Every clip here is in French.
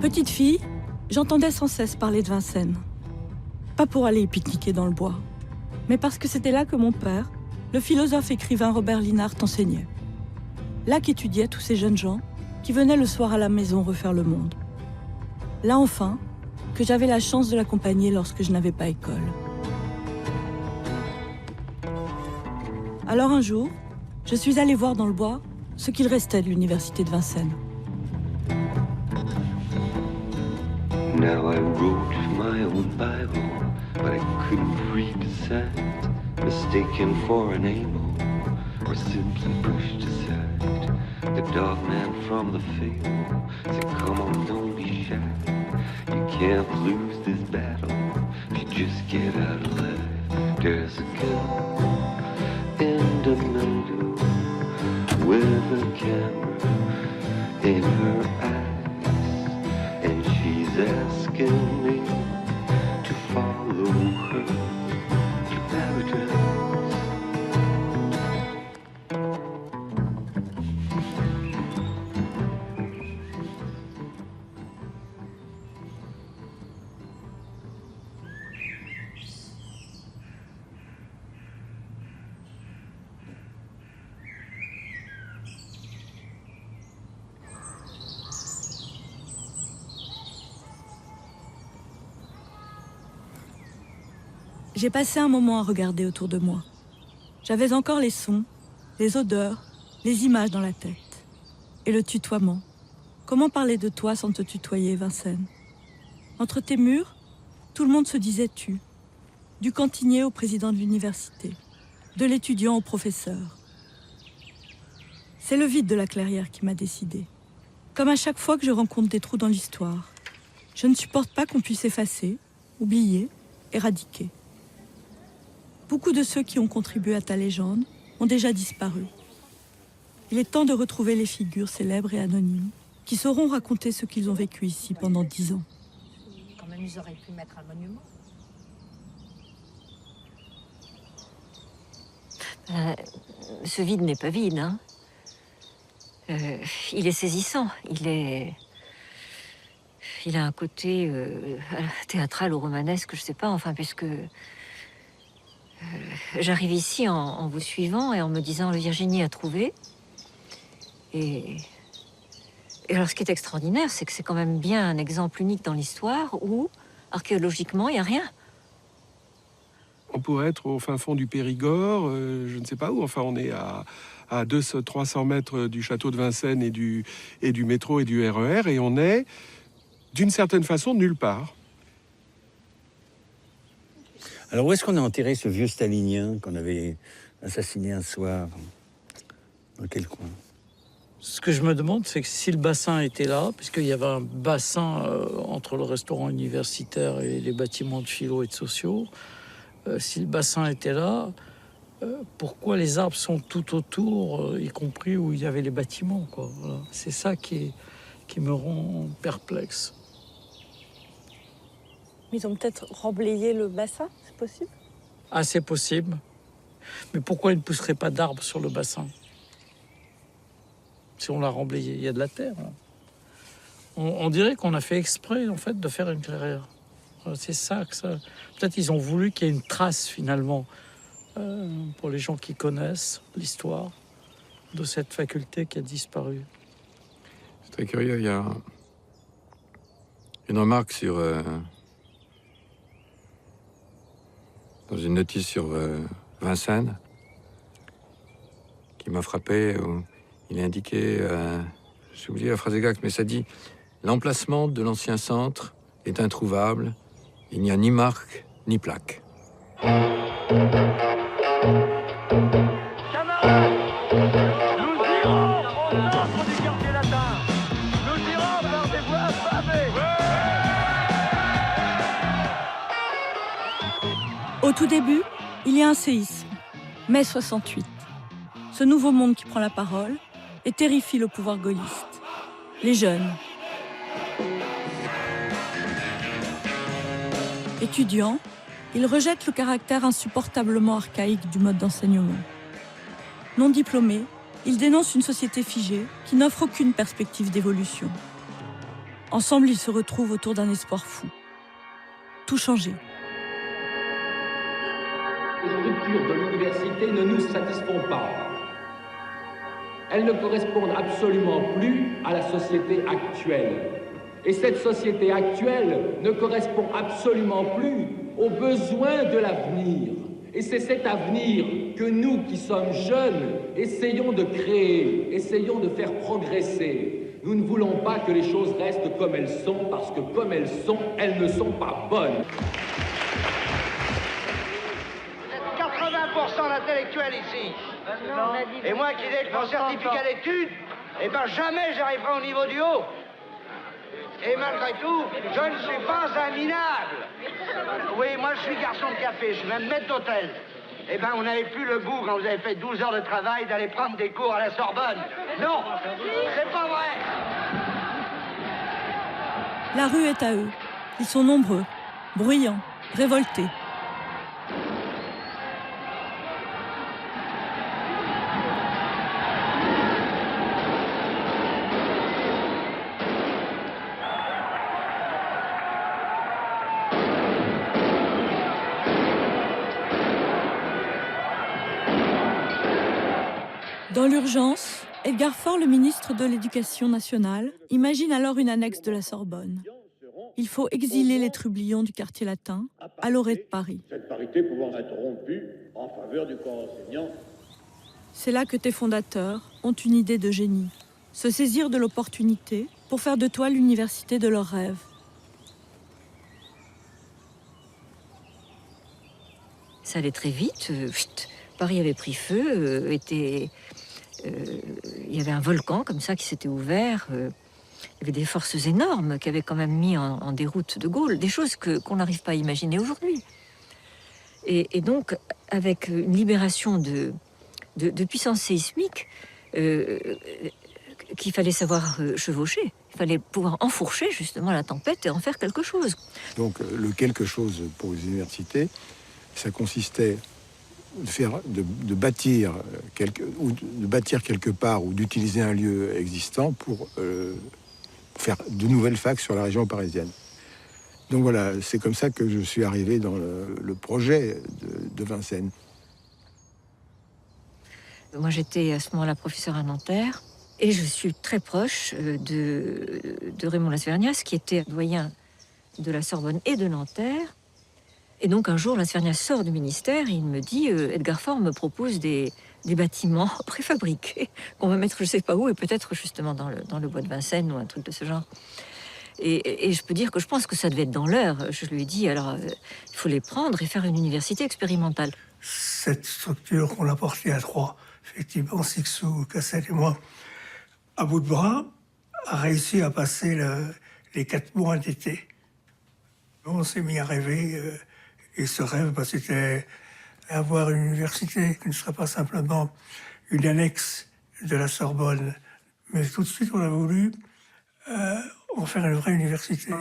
Petite fille, j'entendais sans cesse parler de Vincennes. Pas pour aller pique-niquer dans le bois, mais parce que c'était là que mon père, le philosophe écrivain Robert Linhart, enseignait. Là qu'étudiaient tous ces jeunes gens qui venaient le soir à la maison refaire le monde. Là enfin, que j'avais la chance de l'accompagner lorsque je n'avais pas école. Alors un jour, je suis allée voir dans le bois ce qu'il restait de l'université de Vincennes. Now I wrote my own Bible, but I couldn't read the signs, mistaken for an amo, or simply pushed aside. The dog man from the field said, come on, don't be shy. You can't lose this battle if you just get out alive. There's a girl in the middle with a camera in her eyes, and she's asking me to follow her to paradise. J'ai passé un moment à regarder autour de moi. J'avais encore les sons, les odeurs, les images dans la tête. Et le tutoiement. Comment parler de toi sans te tutoyer, Vincennes? Entre tes murs, tout le monde se disait tu. Du cantinier au président de l'université, de l'étudiant au professeur. C'est le vide de la clairière qui m'a décidé. Comme à chaque fois que je rencontre des trous dans l'histoire. Je ne supporte pas qu'on puisse effacer, oublier, éradiquer. Beaucoup de ceux qui ont contribué à ta légende ont déjà disparu. Il est temps de retrouver les figures célèbres et anonymes qui sauront raconter ce qu'ils ont vécu ici pendant 10 ans. Quand même, ils auraient pu mettre un monument. Ce vide n'est pas vide, hein. Il est saisissant. Il a un côté théâtral ou romanesque, je sais pas, enfin, puisque j'arrive ici en vous suivant et en me disant Virginie a trouvé. Et alors, ce qui est extraordinaire, c'est que c'est quand même bien un exemple unique dans l'histoire où, archéologiquement, il n'y a rien. On pourrait être au fin fond du Périgord, je ne sais pas où. Enfin, on est à 200-300 mètres du château de Vincennes et du métro et du RER, et on est, d'une certaine façon, nulle part. Alors, où est-ce qu'on a enterré ce vieux stalinien qu'on avait assassiné un soir? Dans quel coin? Ce que je me demande, c'est que si le bassin était là, puisqu'il y avait un bassin entre le restaurant universitaire et les bâtiments de philo et de sociaux, si le bassin était là, pourquoi les arbres sont tout autour, y compris où il y avait les bâtiments, quoi. Voilà. C'est ça qui me rend perplexe. Ils ont peut-être remblayé le bassin, c'est possible? Ah, c'est possible. Mais pourquoi il ne pousserait pas d'arbres sur le bassin? Si on l'a remblayé, il y a de la terre. Hein. On dirait qu'on a fait exprès, en fait, de faire une clairière. C'est ça que ça... Peut-être ils ont voulu qu'il y ait une trace, finalement, pour les gens qui connaissent l'histoire de cette faculté qui a disparu. C'est très curieux, il y a une remarque sur... dans une notice sur Vincennes qui m'a frappé. Il est indiqué, j'ai oublié la phrase exacte, mais ça dit « L'emplacement de l'ancien centre est introuvable. Il n'y a ni marque, ni plaque. » Camarades, nous irons au centre du quartier latin. Nous irons par des voies pavées. Au tout début, il y a un séisme, mai 68. Ce nouveau monde qui prend la parole et terrifie le pouvoir gaulliste. Les jeunes. Étudiants, ils rejettent le caractère insupportablement archaïque du mode d'enseignement. Non diplômés, ils dénoncent une société figée qui n'offre aucune perspective d'évolution. Ensemble, ils se retrouvent autour d'un espoir fou. Tout changer. Les structures de l'université ne nous satisfont pas. Elles ne correspondent absolument plus à la société actuelle. Et cette société actuelle ne correspond absolument plus aux besoins de l'avenir. Et c'est cet avenir que nous, qui sommes jeunes, essayons de créer, essayons de faire progresser. Nous ne voulons pas que les choses restent comme elles sont, parce que comme elles ne sont pas bonnes. Vous êtes 80% d'intellectuels ici. Et moi qui n'ai que mon certificat d'études, eh ben jamais j'arriverai au niveau du haut. Et malgré tout, je ne suis pas un minable. Oui, moi je suis garçon de café, je suis même maître d'hôtel. Eh ben, on n'avait plus le goût, quand vous avez fait 12 heures de travail, d'aller prendre des cours à la Sorbonne. Non, c'est pas vrai. La rue est à eux. Ils sont nombreux, bruyants, révoltés. Dans l'urgence, Edgar Faure, le ministre de l'Éducation nationale, imagine alors une annexe de la Sorbonne. Il faut exiler les trublions du quartier latin à l'orée de Paris. Cette parité pouvant être rompue en faveur du corps enseignant. C'est là que tes fondateurs ont une idée de génie. Se saisir de l'opportunité pour faire de toi l'université de leurs rêves. Ça allait très vite. Paris avait pris feu, il y avait un volcan comme ça qui s'était ouvert. Il y avait des forces énormes qui avaient quand même mis en déroute De Gaulle, des choses qu'on n'arrive pas à imaginer aujourd'hui. Et donc, avec une libération de puissance séismique qu'il fallait savoir chevaucher, il fallait pouvoir enfourcher justement la tempête et en faire quelque chose. Donc le quelque chose pour les universités, ça consistait de bâtir quelque part ou d'utiliser un lieu existant pour faire de nouvelles facs sur la région parisienne. Donc voilà, c'est comme ça que je suis arrivé dans le projet de Vincennes. Moi, j'étais à ce moment-là professeur à Nanterre et je suis très proche de Raymond Lasvernias, qui était doyen de la Sorbonne et de Nanterre. Et donc, un jour, Lasvernias sort du ministère et il me dit Edgar Faure me propose des bâtiments préfabriqués qu'on va mettre je sais pas où et peut-être justement dans le bois de Vincennes ou un truc de ce genre. Et je peux dire que je pense que ça devait être dans l'heure. Je lui ai dit, alors, il faut les prendre et faire une université expérimentale. Cette structure qu'on a portée à trois, effectivement, Sixou, Cassel et moi, à bout de bras, a réussi à passer les 4 mois d'été. On s'est mis à rêver, et ce rêve, c'était avoir une université qui ne serait pas simplement une annexe de la Sorbonne, mais tout de suite, on a voulu en faire une vraie université.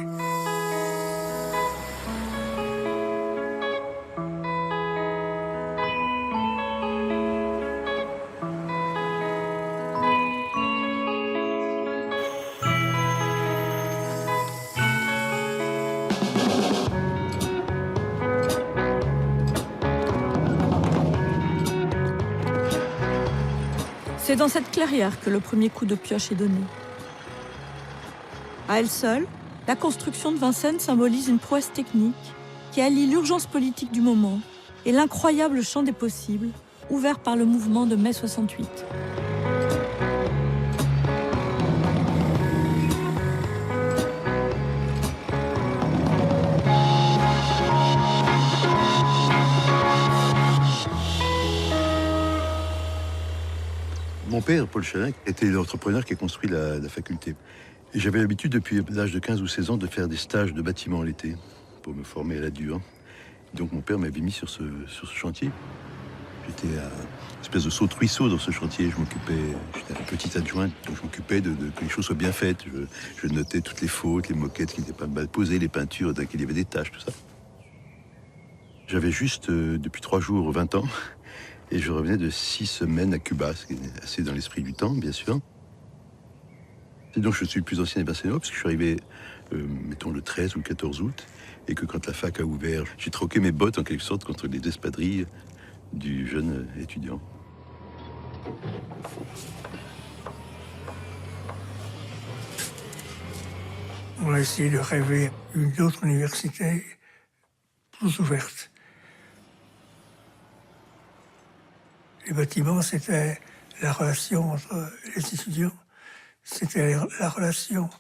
C'est dans cette clairière que le premier coup de pioche est donné. À elle seule, la construction de Vincennes symbolise une prouesse technique qui allie l'urgence politique du moment et l'incroyable champ des possibles ouvert par le mouvement de mai 68. Mon père, Paul Chalin, était l'entrepreneur qui a construit la faculté. Et j'avais l'habitude, depuis l'âge de 15 ou 16 ans, de faire des stages de bâtiment l'été pour me former à la dure. Donc mon père m'avait mis sur ce chantier. J'étais à une espèce de saut-ruisseau dans ce chantier. J'étais un petit adjoint, donc je m'occupais que les choses soient bien faites. Je notais toutes les fautes, les moquettes qui n'étaient pas mal posées, les peintures dans lesquelles il y avait des taches, tout ça. J'avais juste, depuis 3 jours, 20 ans. Et je revenais de 6 semaines à Cuba, ce qui est assez dans l'esprit du temps, bien sûr. Et donc je suis le plus ancien des Vincennois, parce que je suis arrivé, mettons, le 13 ou le 14 août, et que quand la fac a ouvert, j'ai troqué mes bottes en quelque sorte contre les espadrilles du jeune étudiant. On a essayé de rêver une autre université plus ouverte. Les bâtiments, c'était la relation entre les étudiants, c'était la relation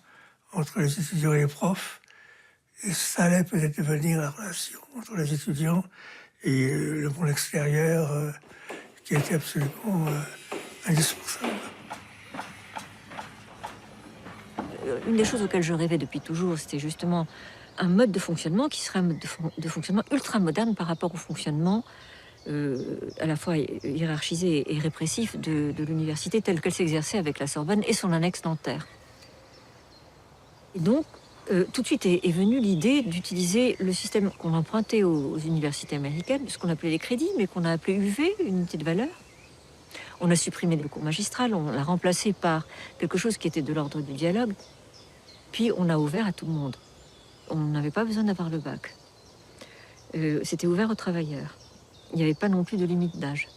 entre les étudiants et les profs, et ça allait peut-être devenir la relation entre les étudiants et le monde extérieur, qui était absolument indispensable. Une des choses auxquelles je rêvais depuis toujours, c'était justement un mode de fonctionnement qui serait un mode de fonctionnement ultra moderne par rapport au fonctionnement à la fois hiérarchisé et répressif de l'université telle qu'elle s'exerçait avec la Sorbonne et son annexe Nanterre. Et donc, tout de suite est venue l'idée d'utiliser le système qu'on empruntait aux universités américaines, ce qu'on appelait les crédits, mais qu'on a appelé UV, unité de valeur. On a supprimé le cours magistral, on l'a remplacé par quelque chose qui était de l'ordre du dialogue, puis on a ouvert à tout le monde. On n'avait pas besoin d'avoir le bac. C'était ouvert aux travailleurs. Il n'y avait pas non plus de limite d'âge.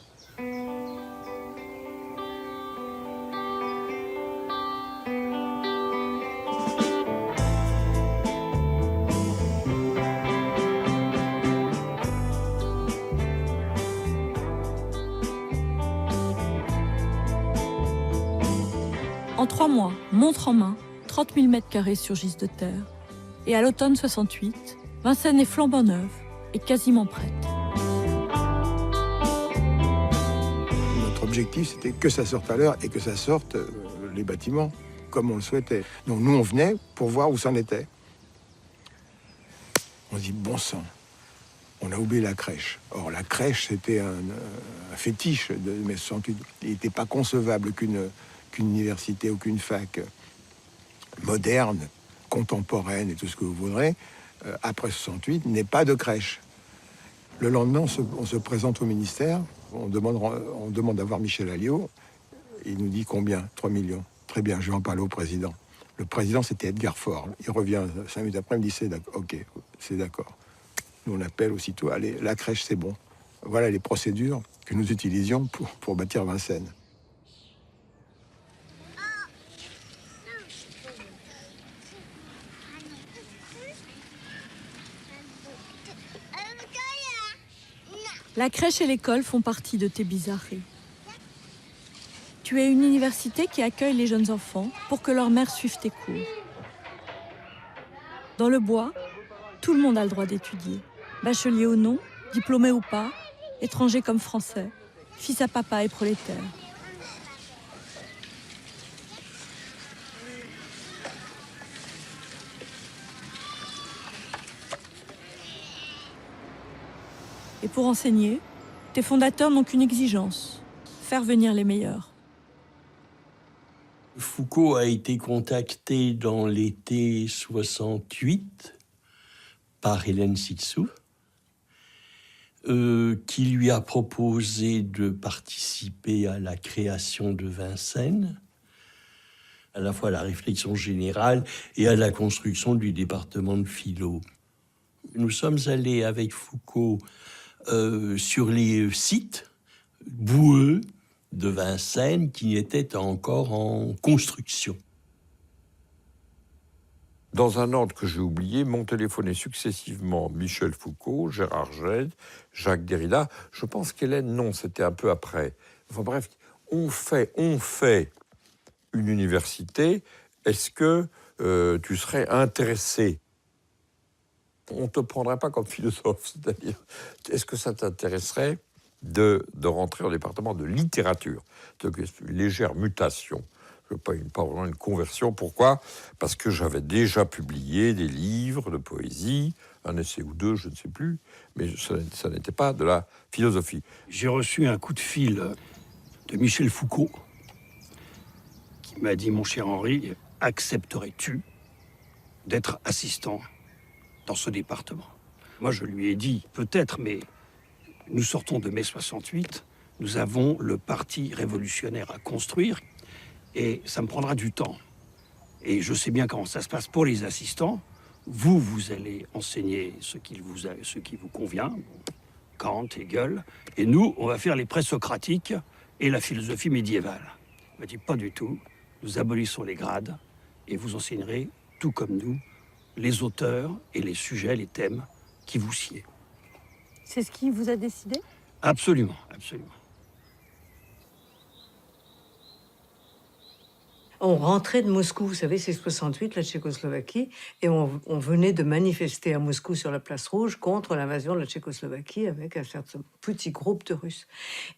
En 3 mois, montre en main, 30 000 mètres carrés surgissent de terre. Et à l'automne 68, Vincennes est flambant neuve et quasiment prête. Notre objectif, c'était que ça sorte à l'heure et que ça sorte les bâtiments comme on le souhaitait. Donc nous, on venait pour voir où ça en était. On se dit, bon sang, on a oublié la crèche. Or, la crèche, c'était un fétiche de mai 68. Il n'était pas concevable qu'une université ou qu'une fac moderne, contemporaine et tout ce que vous voudrez, après 68, n'ait pas de crèche. Le lendemain, on se présente au ministère, on demande à voir Michel Alliot. Il nous dit combien? 3 millions. Très bien, je vais en parler au président. Le président, c'était Edgar Faure. Il revient 5 minutes après, il me dit c'est d'accord. Ok, c'est d'accord. Nous, on appelle aussitôt, allez, la crèche, c'est bon. Voilà les procédures que nous utilisions pour bâtir Vincennes. La crèche et l'école font partie de tes bizarreries. Tu es une université qui accueille les jeunes enfants pour que leurs mères suivent tes cours. Dans le bois, tout le monde a le droit d'étudier. Bachelier ou non, diplômé ou pas, étranger comme français, fils à papa et prolétaire. Et pour enseigner, tes fondateurs n'ont qu'une exigence, faire venir les meilleurs. Foucault a été contacté dans l'été 68 par Hélène Cixous, qui lui a proposé de participer à la création de Vincennes, à la fois à la réflexion générale et à la construction du département de philo. Nous sommes allés avec Foucault sur les sites boueux de Vincennes qui étaient encore en construction. Dans un ordre que j'ai oublié, m'ont téléphoné successivement Michel Foucault, Gérard Gède, Jacques Derrida. Je pense qu'Hélène, non, c'était un peu après. Enfin bref, on fait une université. Est-ce que tu serais intéressé? On ne te prendrait pas comme philosophe, c'est-à-dire, est-ce que ça t'intéresserait de rentrer au département de littérature? Donc, une légère mutation, pas vraiment une conversion. Pourquoi? Parce que j'avais déjà publié des livres de poésie, un essai ou deux, je ne sais plus, mais ça n'était pas de la philosophie. J'ai reçu un coup de fil de Michel Foucault qui m'a dit, mon cher Henri, accepterais-tu d'être assistant dans ce département? Moi, je lui ai dit, peut-être, mais nous sortons de mai 68, nous avons le parti révolutionnaire à construire, et ça me prendra du temps. Et je sais bien comment ça se passe pour les assistants. Vous allez enseigner ce qui vous convient, Kant, Hegel, et nous, on va faire les présocratiques et la philosophie médiévale. Il m'a dit, pas du tout, nous abolissons les grades et vous enseignerez, tout comme nous, les auteurs et les sujets, les thèmes qui vous sied. C'est ce qui vous a décidé? Absolument, absolument. On rentrait de Moscou, vous savez, c'est 68, la Tchécoslovaquie, et on venait de manifester à Moscou sur la place Rouge contre l'invasion de la Tchécoslovaquie avec un certain petit groupe de Russes.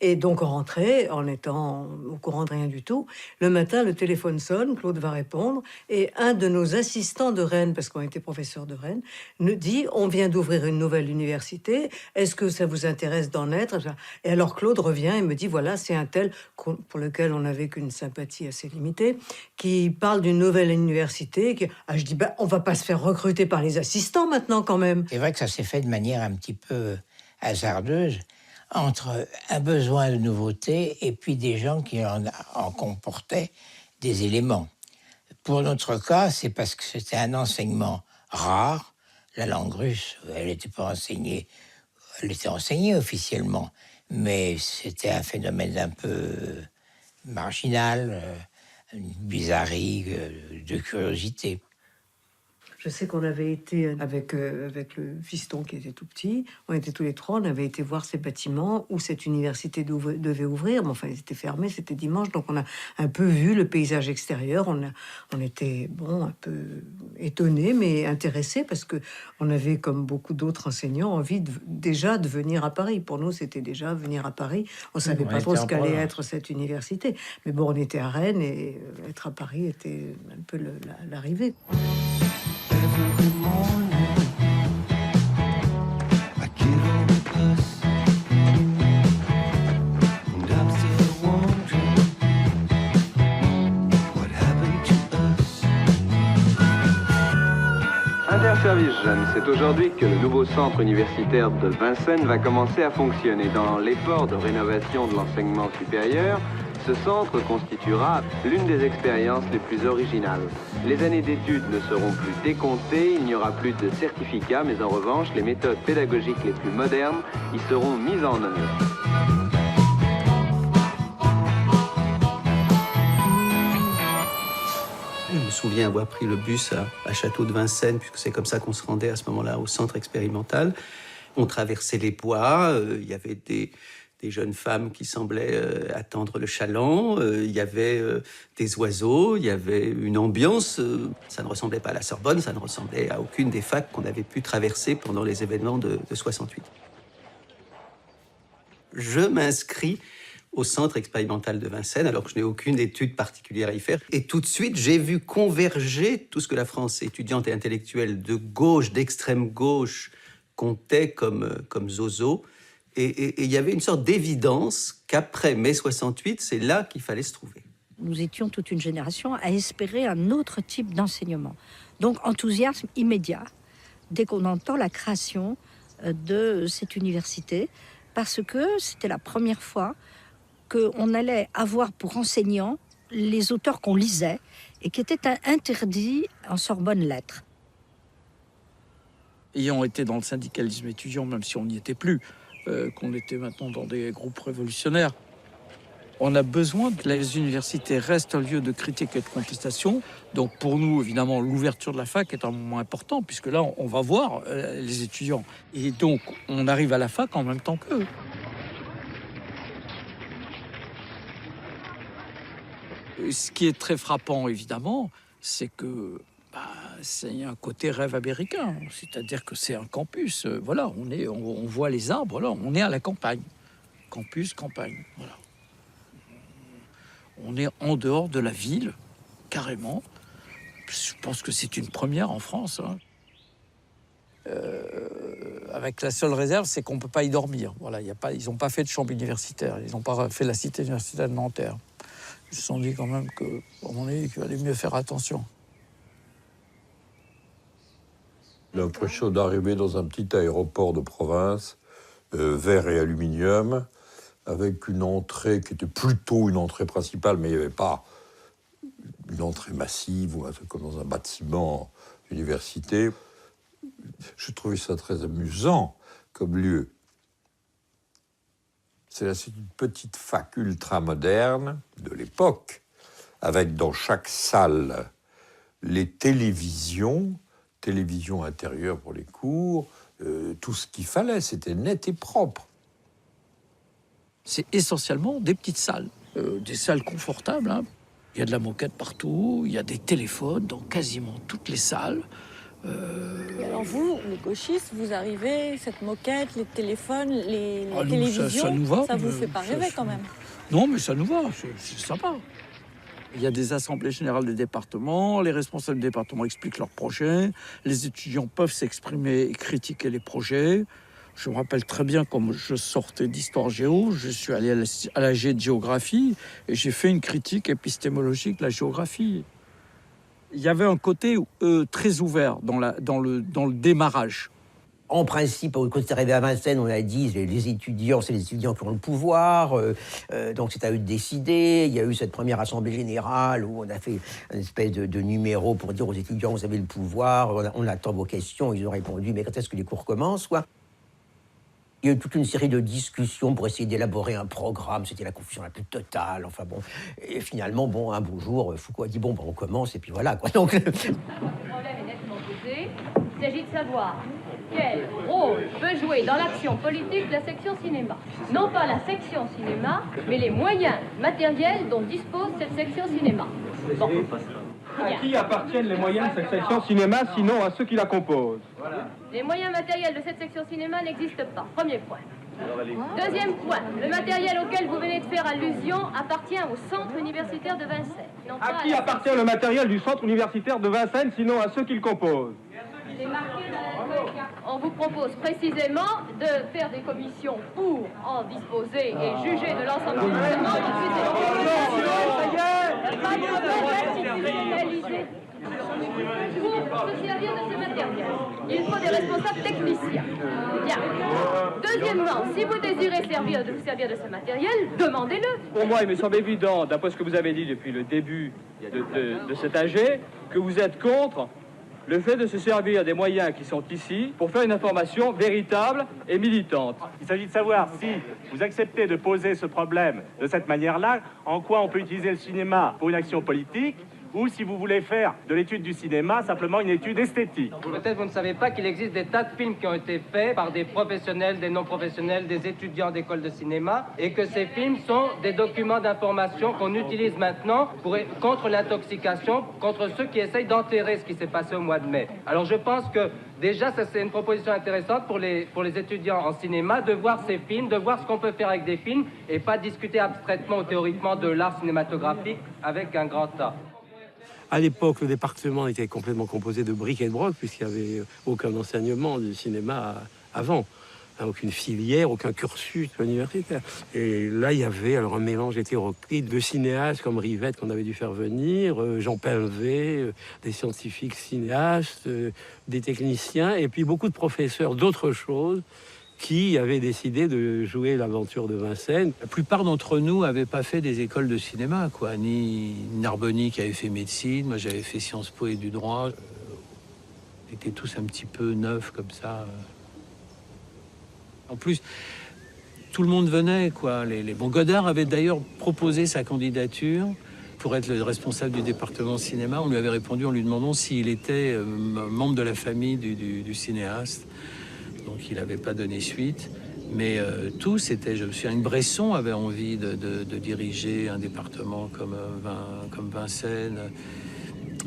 Et donc on rentrait en étant au courant de rien du tout. Le matin, le téléphone sonne, Claude va répondre, et un de nos assistants de Rennes, parce qu'on était professeur de Rennes, nous dit « On vient d'ouvrir une nouvelle université, est-ce que ça vous intéresse d'en être ?» Et alors Claude revient et me dit « Voilà, c'est un tel pour lequel on n'avait qu'une sympathie assez limitée, qui parle d'une nouvelle université. Je dis, on va pas se faire recruter par les assistants maintenant quand même. » C'est vrai que ça s'est fait de manière un petit peu hasardeuse, entre un besoin de nouveauté et puis des gens qui en comportaient des éléments. Pour notre cas, c'est parce que c'était un enseignement rare. La langue russe, elle n'était pas enseignée, elle était enseignée officiellement, mais c'était un phénomène un peu marginal, une bizarrerie de curiosité. Je sais qu'on avait été avec le fiston qui était tout petit, on était tous les trois, on avait été voir ces bâtiments où cette université devait ouvrir, mais enfin ils étaient fermés, c'était dimanche, donc on a un peu vu le paysage extérieur, on était un peu étonnés mais intéressés parce que on avait, comme beaucoup d'autres enseignants, envie déjà de venir à Paris. Pour nous, c'était déjà venir à Paris, on savait pas trop ce qu'allait être cette université, mais bon, on était à Rennes et être à Paris était un peu l'arrivée. Every morning, I get on the bus, and I'm still wondering what happened to us. Interservice Jeunes, c'est aujourd'hui que le nouveau centre universitaire de Vincennes va commencer à fonctionner. Dans l'effort de rénovation de l'enseignement supérieur, ce centre constituera l'une des expériences les plus originales. Les années d'études ne seront plus décomptées, il n'y aura plus de certificats, mais en revanche, les méthodes pédagogiques les plus modernes y seront mises en œuvre. Je me souviens avoir pris le bus à Château de Vincennes, puisque c'est comme ça qu'on se rendait à ce moment-là au centre expérimental. On traversait les bois, il y avait des jeunes femmes qui semblaient attendre le chaland, il y avait des oiseaux, il y avait une ambiance. Ça ne ressemblait pas à la Sorbonne, ça ne ressemblait à aucune des facs qu'on avait pu traverser pendant les événements de 68. Je m'inscris au centre expérimental de Vincennes, alors que je n'ai aucune étude particulière à y faire. Et tout de suite, j'ai vu converger tout ce que la France étudiante et intellectuelle de gauche, d'extrême gauche, comptait comme zozo. Et il y avait une sorte d'évidence qu'après mai 68, c'est là qu'il fallait se trouver. Nous étions toute une génération à espérer un autre type d'enseignement. Donc enthousiasme immédiat dès qu'on entend la création de cette université, parce que c'était la première fois qu'on allait avoir pour enseignants les auteurs qu'on lisait et qui étaient interdits en Sorbonne Lettres. Ayant été dans le syndicalisme étudiant, même si on n'y était plus, qu'on était maintenant dans des groupes révolutionnaires, on a besoin que les universités restent un lieu de critique et de contestation. Donc pour nous, évidemment, l'ouverture de la fac est un moment important, puisque là, on va voir les étudiants. Et donc, on arrive à la fac en même temps qu'eux. Ce qui est très frappant, évidemment, c'est que c'est un côté rêve américain. C'est-à-dire que c'est un campus. Voilà, on voit les arbres, là, on est à la campagne. Campus, campagne, voilà. On est en dehors de la ville, carrément. Je pense que c'est une première en France. Hein. Avec la seule réserve, c'est qu'on ne peut pas y dormir. Voilà, ils n'ont pas fait de chambre universitaire. Ils n'ont pas fait la cité universitaire de Nanterre. Ils se sont dit quand même qu'à un moment donné, qu'il valait mieux faire attention. L'impression d'arriver dans un petit aéroport de province, verre et aluminium, avec une entrée qui était plutôt une entrée principale, mais il n'y avait pas une entrée massive ou un truc comme dans un bâtiment d'université. Je trouvais ça très amusant comme lieu. C'est une petite fac ultra-moderne de l'époque, avec dans chaque salle les télévisions intérieures pour les cours, tout ce qu'il fallait, c'était net et propre. C'est essentiellement des petites salles, des salles confortables, hein. Il y a de la moquette partout, il y a des téléphones dans quasiment toutes les salles. Et alors vous, les gauchistes, vous arrivez, cette moquette, les téléphones, les nous, télévisions, ça nous va, ça vous fait pas rêver quand même? Non, mais ça nous va, c'est sympa. Il y a des assemblées générales des départements, les responsables des départements expliquent leurs projets, les étudiants peuvent s'exprimer et critiquer les projets. Je me rappelle très bien, comme je sortais d'histoire géo, je suis allé à la G de géographie et j'ai fait une critique épistémologique de la géographie. Il y avait un côté très ouvert dans le démarrage. En principe, quand c'est arrivé à Vincennes, on a dit les étudiants, c'est les étudiants qui ont le pouvoir, donc c'est à eux de décider. Il y a eu cette première assemblée générale où on a fait une espèce de numéro pour dire aux étudiants, vous avez le pouvoir, on attend vos questions. Ils ont répondu, mais quand est-ce que les cours commencent, quoi? Il y a eu toute une série de discussions pour essayer d'élaborer un programme. C'était la confusion la plus totale. Enfin bon, et finalement, bon, un beau jour, Foucault a dit bon, on commence et puis voilà, quoi. Donc le problème est nettement posé. Il s'agit de savoir quel rôle peut jouer dans l'action politique la section cinéma. Non pas la section cinéma, mais les moyens matériels dont dispose cette section cinéma. Bon. À qui appartiennent les moyens de cette section cinéma, sinon à ceux qui la composent? Les moyens matériels de cette section cinéma n'existent pas. Premier point. Deuxième point, le matériel auquel vous venez de faire allusion appartient au centre universitaire de Vincennes. À qui appartient le matériel du centre universitaire de Vincennes, sinon à ceux qui le composent? On vous propose précisément de faire des commissions pour en disposer et juger de l'ensemble des éléments. Pour se servir de ce matériel, il faut des responsables techniciens. Bien. Deuxièmement, si vous désirez vous servir de ce matériel, demandez-le. Pour moi, il me semble évident, d'après ce que vous avez dit depuis le début de cet AG, que vous êtes contre le fait de se servir des moyens qui sont ici pour faire une information véritable et militante. Il s'agit de savoir si vous acceptez de poser ce problème de cette manière-là, en quoi on peut utiliser le cinéma pour une action politique, ou si vous voulez faire de l'étude du cinéma simplement une étude esthétique. Peut-être vous ne savez pas qu'il existe des tas de films qui ont été faits par des professionnels, des non-professionnels, des étudiants d'école de cinéma, et que ces films sont des documents d'information qu'on utilise maintenant contre l'intoxication, contre ceux qui essayent d'enterrer ce qui s'est passé au mois de mai. Alors je pense que déjà, ça c'est une proposition intéressante pour les étudiants en cinéma, de voir ces films, de voir ce qu'on peut faire avec des films, et pas discuter abstraitement ou théoriquement de l'art cinématographique avec un grand A. À l'époque, le département était complètement composé de briques et de broc, puisqu'il n'y avait aucun enseignement du cinéma avant. Aucune filière, aucun cursus universitaire. Et là, il y avait alors un mélange hétéroclite de cinéastes comme Rivette qu'on avait dû faire venir, Jean Pinvet, des scientifiques cinéastes, des techniciens, et puis beaucoup de professeurs d'autres choses qui avaient décidé de jouer l'aventure de Vincennes. La plupart d'entre nous n'avaient pas fait des écoles de cinéma, quoi. Ni Narboni qui avait fait médecine, moi j'avais fait Sciences Po et du droit. On était tous un petit peu neufs comme ça. En plus, tout le monde venait, quoi. Bon, Godard avait d'ailleurs proposé sa candidature pour être le responsable du département cinéma. On lui avait répondu en lui demandant s'il était membre de la famille du cinéaste. Donc il n'avait pas donné suite. Mais tout, c'était... Je me souviens, Bresson avait envie de diriger un département comme Vincennes.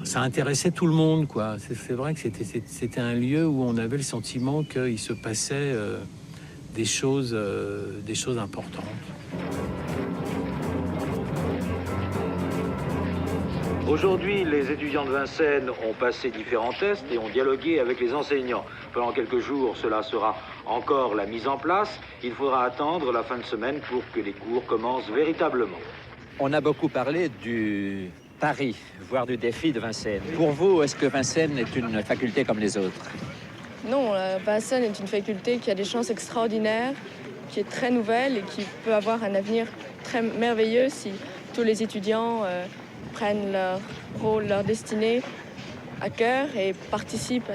Ça intéressait tout le monde, quoi. C'est vrai que c'était un lieu où on avait le sentiment qu'il se passait des choses importantes. Aujourd'hui, les étudiants de Vincennes ont passé différents tests et ont dialogué avec les enseignants. Pendant quelques jours, cela sera encore la mise en place. Il faudra attendre la fin de semaine pour que les cours commencent véritablement. On a beaucoup parlé du pari, voire du défi de Vincennes. Pour vous, est-ce que Vincennes est une faculté comme les autres? Non, Vincennes est une faculté qui a des chances extraordinaires, qui est très nouvelle et qui peut avoir un avenir très merveilleux si tous les étudiants prennent leur rôle, leur destinée à cœur et participent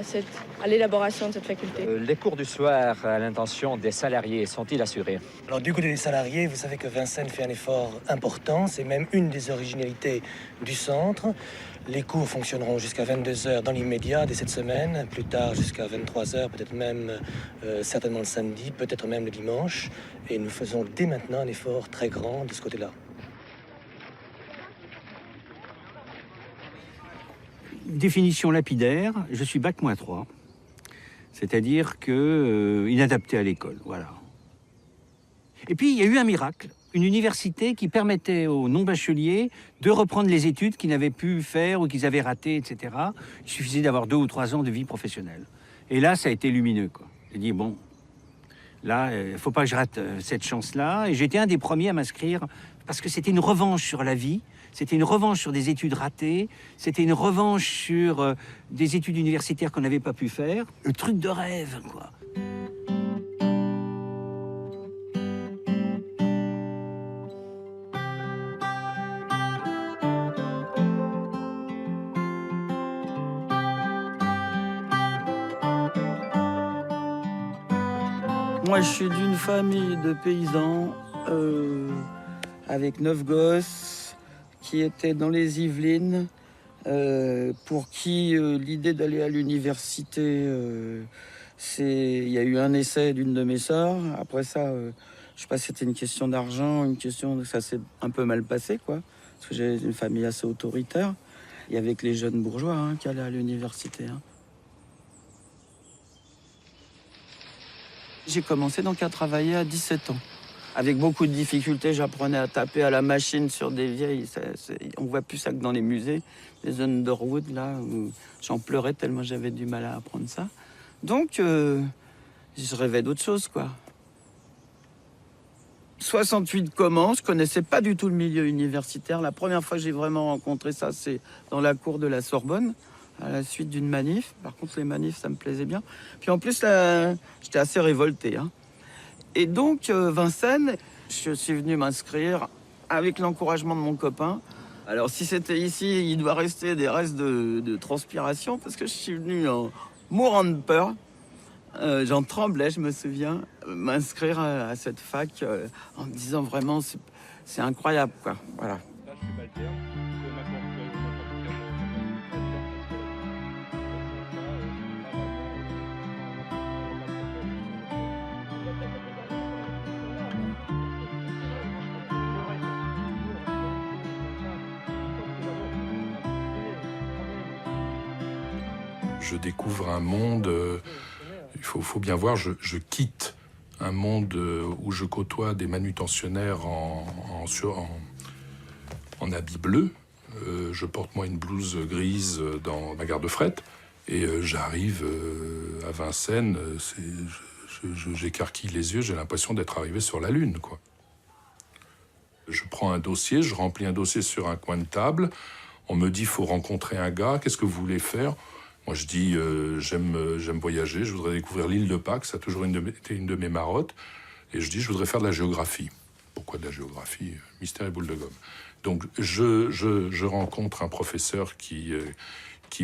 à l'élaboration de cette faculté. Les cours du soir à l'intention des salariés sont-ils assurés? Alors du côté des salariés, vous savez que Vincennes fait un effort important, c'est même une des originalités du centre. Les cours fonctionneront jusqu'à 22h dans l'immédiat dès cette semaine, plus tard jusqu'à 23h, peut-être même certainement le samedi, peut-être même le dimanche. Et nous faisons dès maintenant un effort très grand de ce côté-là. Définition lapidaire, je suis bac-3, c'est-à-dire que inadapté à l'école, voilà. Et puis il y a eu un miracle, une université qui permettait aux non-bacheliers de reprendre les études qu'ils n'avaient pu faire ou qu'ils avaient ratées, etc. Il suffisait d'avoir 2 ou 3 ans de vie professionnelle. Et là, ça a été lumineux, quoi. J'ai dit, bon, là, il ne faut pas que je rate cette chance-là. Et j'étais un des premiers à m'inscrire parce que c'était une revanche sur la vie. C'était une revanche sur des études ratées, c'était une revanche sur des études universitaires qu'on n'avait pas pu faire. Le truc de rêve, quoi. Moi, je suis d'une famille de paysans avec 9 gosses, qui était dans les Yvelines, pour qui l'idée d'aller à l'université, il y a eu un essai d'une de mes sœurs. Après ça, je sais pas si c'était une question d'argent, ça s'est un peu mal passé, quoi. Parce que j'ai une famille assez autoritaire. Il y avait que les jeunes bourgeois qui allaient à l'université. J'ai commencé donc à travailler à 17 ans. Avec beaucoup de difficultés, j'apprenais à taper à la machine sur des vieilles... on voit plus ça que dans les musées, les Underwood, là, où j'en pleurais tellement j'avais du mal à apprendre ça. Donc, je rêvais d'autre chose, quoi. 68 commence, je connaissais pas du tout le milieu universitaire. La première fois que j'ai vraiment rencontré ça, c'est dans la cour de la Sorbonne, à la suite d'une manif. Par contre, les manifs, ça me plaisait bien. Puis en plus, là, j'étais assez révolté, Et donc, Vincennes, je suis venu m'inscrire avec l'encouragement de mon copain. Alors, si c'était ici, il doit rester des restes de transpiration parce que je suis venu en mourant de peur. J'en tremblais, je me souviens, m'inscrire à cette fac en me disant vraiment, c'est incroyable, quoi. Voilà. Je découvre un monde, il faut bien voir, je quitte un monde où je côtoie des manutentionnaires en habit bleu. Je porte moi une blouse grise dans ma gare de fret et j'arrive à Vincennes, j'écarquille les yeux, j'ai l'impression d'être arrivé sur la Lune, quoi. Je prends un dossier, je remplis un dossier sur un coin de table, on me dit il faut rencontrer un gars, qu'est-ce que vous voulez faire ? Moi, je dis, j'aime voyager, je voudrais découvrir l'île de Pâques, ça a toujours été une de mes marottes. Et je dis, je voudrais faire de la géographie. Pourquoi de la géographie ? Mystère et boule de gomme. Donc, je rencontre un professeur qui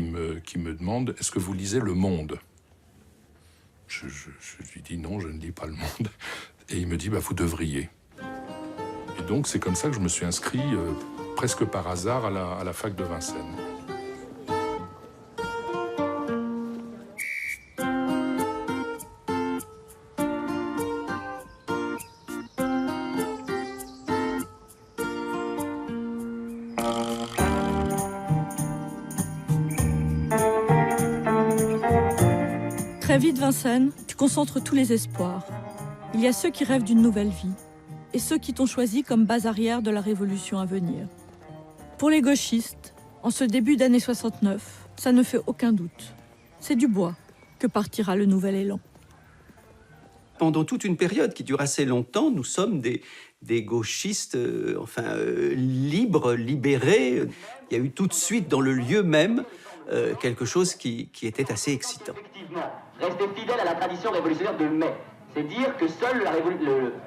me demande, est-ce que vous lisez Le Monde ? Je lui dis, non, je ne lis pas Le Monde. Et il me dit, vous devriez. Et donc, c'est comme ça que je me suis inscrit, presque par hasard, à la fac de Vincennes. Très vite, Vincennes, tu concentres tous les espoirs. Il y a ceux qui rêvent d'une nouvelle vie et ceux qui t'ont choisi comme base arrière de la révolution à venir. Pour les gauchistes, en ce début d'année 69, ça ne fait aucun doute. C'est du bois que partira le nouvel élan. Pendant toute une période qui dure assez longtemps, nous sommes des gauchistes libres, libérés. Il y a eu tout de suite dans le lieu même quelque chose qui était assez excitant. Rester fidèle à la tradition révolutionnaire de mai. C'est dire que seule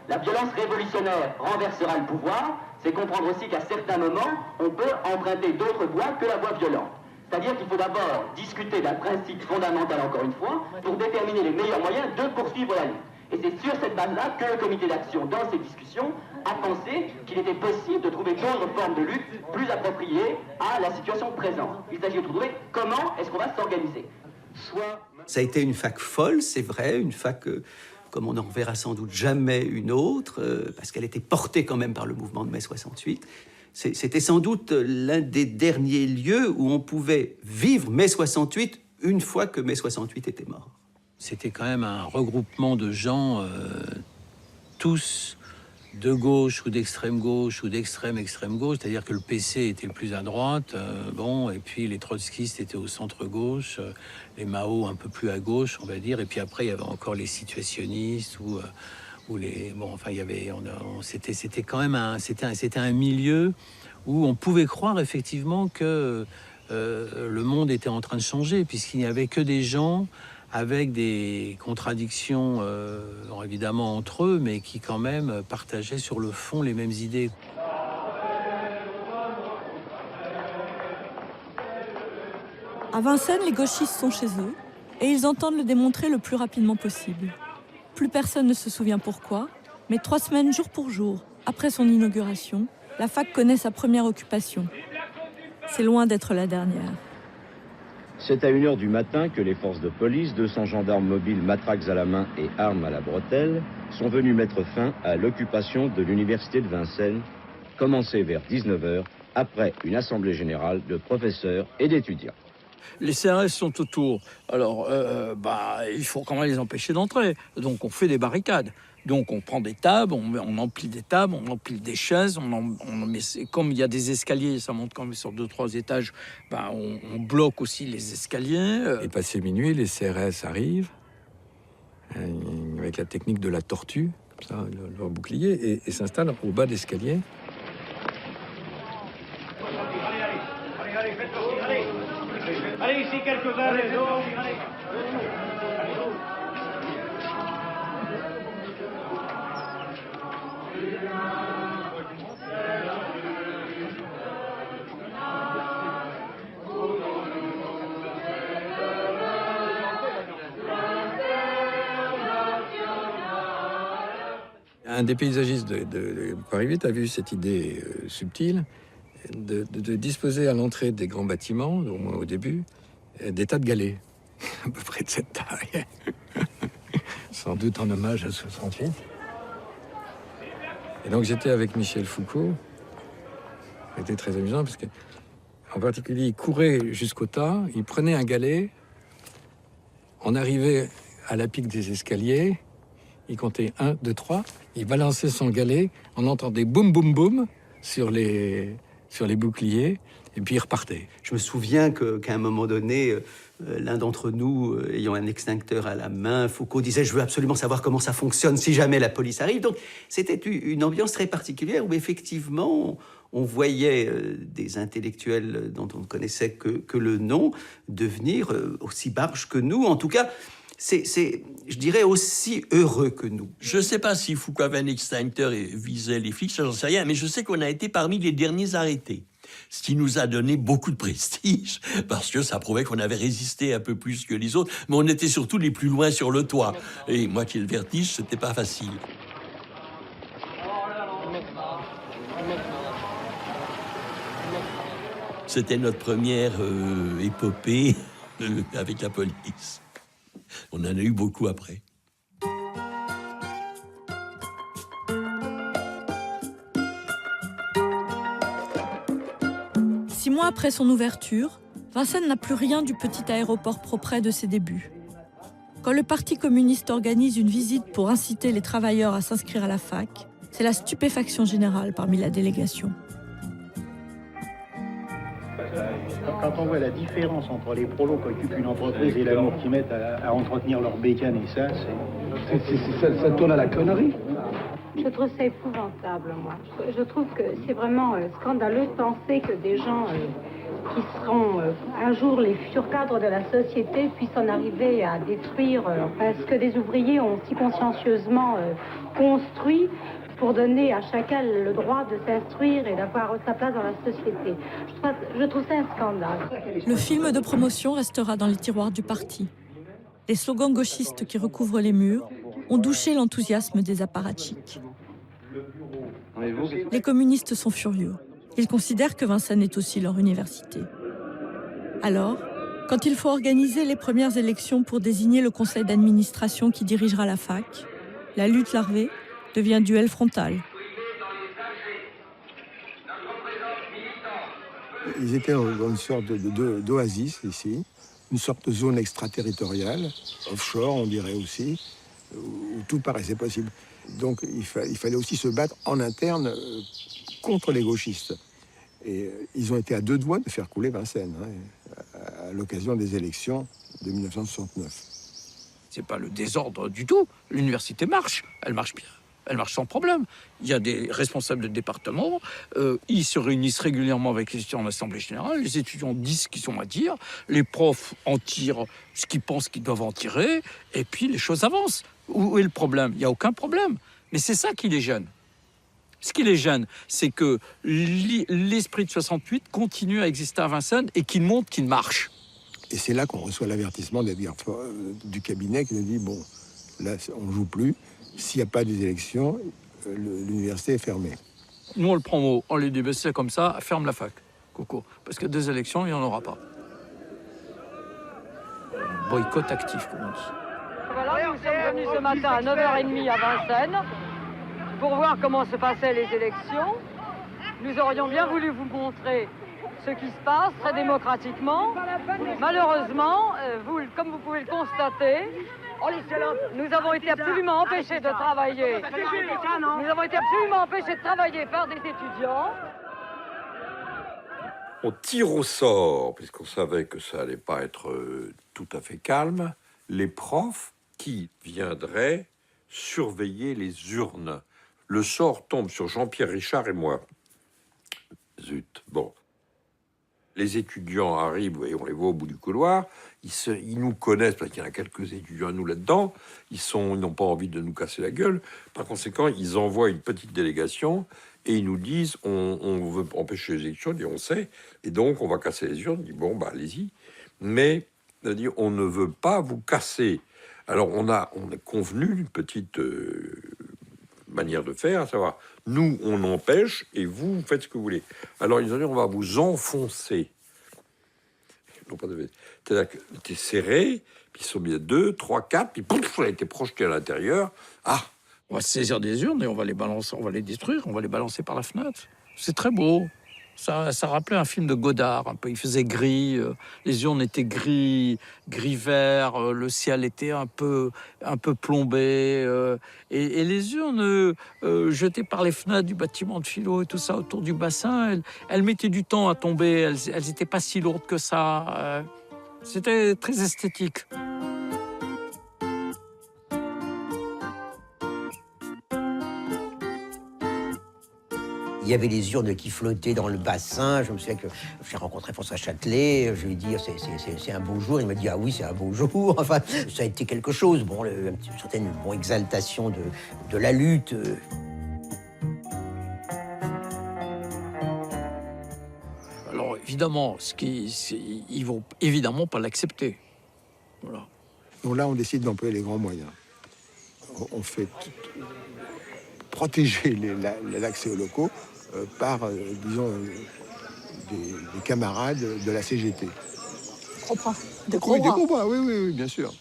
la violence révolutionnaire renversera le pouvoir. C'est comprendre aussi qu'à certains moments, on peut emprunter d'autres voies que la voie violente. C'est-à-dire qu'il faut d'abord discuter d'un principe fondamental, encore une fois, pour déterminer les meilleurs moyens de poursuivre la lutte. Et c'est sur cette base-là que le comité d'action, dans ses discussions, a pensé qu'il était possible de trouver d'autres formes de lutte plus appropriées à la situation présente. Il s'agit de trouver comment est-ce qu'on va s'organiser. Ça a été une fac folle, c'est vrai, une fac comme on n'en reverra sans doute jamais une autre, parce qu'elle était portée quand même par le mouvement de mai 68. C'était sans doute l'un des derniers lieux où on pouvait vivre mai 68 une fois que mai 68 était mort. C'était quand même un regroupement de gens, tous de gauche ou d'extrême gauche ou d'extrême gauche, c'est-à-dire que le PC était le plus à droite, et puis les trotskistes étaient au centre gauche, les Mao un peu plus à gauche, on va dire, et puis après il y avait encore les situationnistes ou les il y avait c'était quand même c'était un milieu où on pouvait croire effectivement que le monde était en train de changer, puisqu'il n'y avait que des gens avec des contradictions, évidemment, entre eux, mais qui quand même partageaient sur le fond les mêmes idées. À Vincennes, les gauchistes sont chez eux, et ils entendent le démontrer le plus rapidement possible. Plus personne ne se souvient pourquoi, mais 3 semaines jour pour jour, après son inauguration, la fac connaît sa première occupation. C'est loin d'être la dernière. C'est à 1h du matin que les forces de police, 200 gendarmes mobiles, matraques à la main et armes à la bretelle, sont venus mettre fin à l'occupation de l'université de Vincennes, commencée vers 19h, après une assemblée générale de professeurs et d'étudiants. Les CRS sont autour. Alors, il faut quand même les empêcher d'entrer. Donc, on fait des barricades. Donc, on prend des tables, on empile des tables, on empile des chaises. Comme il y a des escaliers, ça monte quand même sur 2-3 étages, on bloque aussi les escaliers. Et passé minuit, les CRS arrivent avec la technique de la tortue, comme ça, leur bouclier, et s'installent au bas d'escalier. Allez, ici, quelques-uns, les autres. Un des paysagistes de Paris 8 a vu cette idée subtile de disposer à l'entrée des grands bâtiments, au moins au début, des tas de galets, à peu près de cette taille. Sans doute en hommage à 68. Et donc j'étais avec Michel Foucault. C'était très amusant parce que, en particulier, il courait jusqu'au tas, il prenait un galet, on arrivait à la pique des escaliers, il comptait 1, 2, 3, il balançait son galet, on entendait boum boum boum sur les boucliers, et puis il repartait. Je me souviens qu'à un moment donné, l'un d'entre nous, ayant un extincteur à la main, Foucault disait « Je veux absolument savoir comment ça fonctionne si jamais la police arrive ». Donc c'était une ambiance très particulière où effectivement on voyait des intellectuels dont on ne connaissait que le nom devenir aussi barges que nous. En tout cas, c'est, je dirais, aussi heureux que nous. Je ne sais pas si Foucault avait un extincteur et visait les flics, ça j'en sais rien, mais je sais qu'on a été parmi les derniers arrêtés. Ce qui nous a donné beaucoup de prestige, parce que ça prouvait qu'on avait résisté un peu plus que les autres, mais on était surtout les plus loin sur le toit. Et moi qui ai le vertige, c'était pas facile. C'était notre première épopée avec la police. On en a eu beaucoup après. Six mois après son ouverture, Vincennes n'a plus rien du petit aéroport propret de ses débuts. Quand le Parti communiste organise une visite pour inciter les travailleurs à s'inscrire à la fac, c'est la stupéfaction générale parmi la délégation. Quand on voit la différence entre les prolos qui occupent une entreprise et l'amour qu'ils mettent à entretenir leur bécane et ça, ça tourne à la connerie. Je trouve ça épouvantable, moi. Je trouve que c'est vraiment scandaleux de penser que des gens qui seront un jour les futurs cadres de la société puissent en arriver à détruire ce que des ouvriers ont si consciencieusement construit pour donner à chacun le droit de s'instruire et d'avoir sa place dans la société. Je trouve ça un scandale. Le film de promotion restera dans les tiroirs du parti. Les slogans gauchistes qui recouvrent les murs ont douché l'enthousiasme des apparatchiks. Les communistes sont furieux. Ils considèrent que Vincennes est aussi leur université. Alors, quand il faut organiser les premières élections pour désigner le conseil d'administration qui dirigera la fac, la lutte larvée devient duel frontal. Ils étaient dans une sorte d'oasis ici, une sorte de zone extraterritoriale, offshore on dirait aussi, où tout paraissait possible. Donc il fallait aussi se battre en interne contre les gauchistes. Et ils ont été à deux doigts de faire couler Vincennes, à l'occasion des élections de 1969. C'est pas le désordre du tout. L'université marche, elle marche bien. Elle marche sans problème. Il y a des responsables de département, ils se réunissent régulièrement avec les étudiants en assemblée générale, les étudiants disent ce qu'ils ont à dire, les profs en tirent ce qu'ils pensent qu'ils doivent en tirer, et puis les choses avancent. Où est le problème? Il n'y a aucun problème. Mais c'est ça qui les gêne. Ce qui les gêne, c'est que l'esprit de 68 continue à exister à Vincennes et qu'il montre qu'il marche. Et c'est là qu'on reçoit l'avertissement du cabinet qui nous dit, bon, là on ne joue plus. S'il n'y a pas des élections, l'université est fermée. Nous, on le prend on les dit, c'est comme ça, ferme la fac, Coco. Parce que des élections, il n'y en aura pas. Boycott actif, comme on dit. Voilà, nous sommes venus ce matin à 9h30 à Vincennes pour voir comment se passaient les élections. Nous aurions bien voulu vous montrer ce qui se passe très démocratiquement. Malheureusement, comme vous pouvez le constater, nous avons été absolument empêchés de travailler. Nous avons été absolument empêchés de travailler par des étudiants. On tire au sort, puisqu'on savait que ça allait pas être tout à fait calme, les profs qui viendraient surveiller les urnes. Le sort tombe sur Jean-Pierre Richard et moi. Zut, bon. Les étudiants arrivent et on les voit au bout du couloir. Ils nous connaissent parce qu'il y en a quelques étudiants à nous là-dedans. Ils n'ont pas envie de nous casser la gueule. Par conséquent, ils envoient une petite délégation et ils nous disent on veut empêcher les élections. On dit on sait. Et donc, on va casser les urnes. On dit bon, bah allez-y. Mais on ne veut pas vous casser. Alors, on a convenu d'une petite manière de faire, à savoir, nous, on empêche, et vous faites ce que vous voulez. Alors, ils ont dit, on va vous enfoncer. Non, pas de... C'est-à-dire que c'était serré, puis ils sont mis à 2, 3, 4, puis pouf, ça a été projeté à l'intérieur. Ah! On va se saisir des urnes et on va les balancer, on va les détruire, on va les balancer par la fenêtre. C'est très beau. Ça rappelait un film de Godard, un peu. Il faisait gris, les urnes étaient gris-vert, le ciel était un peu plombé. Et les urnes jetées par les fenêtres du bâtiment de philo et tout ça autour du bassin, elles mettaient du temps à tomber. Elles n'étaient pas si lourdes que ça. C'était très esthétique. Il y avait les urnes qui flottaient dans le bassin. Je me souviens que j'ai rencontré François Châtelet. Je lui ai dit, c'est un beau jour. Il m'a dit, ah oui, c'est un beau jour. Enfin, ça a été quelque chose. Bon, une certaine exaltation de la lutte. Alors, évidemment, ils vont évidemment pas l'accepter. Voilà. Donc là, on décide d'employer les grands moyens. On fait protéger l'accès aux locaux par, disons, des camarades de la CGT. Des gros bras. Oui, bien sûr.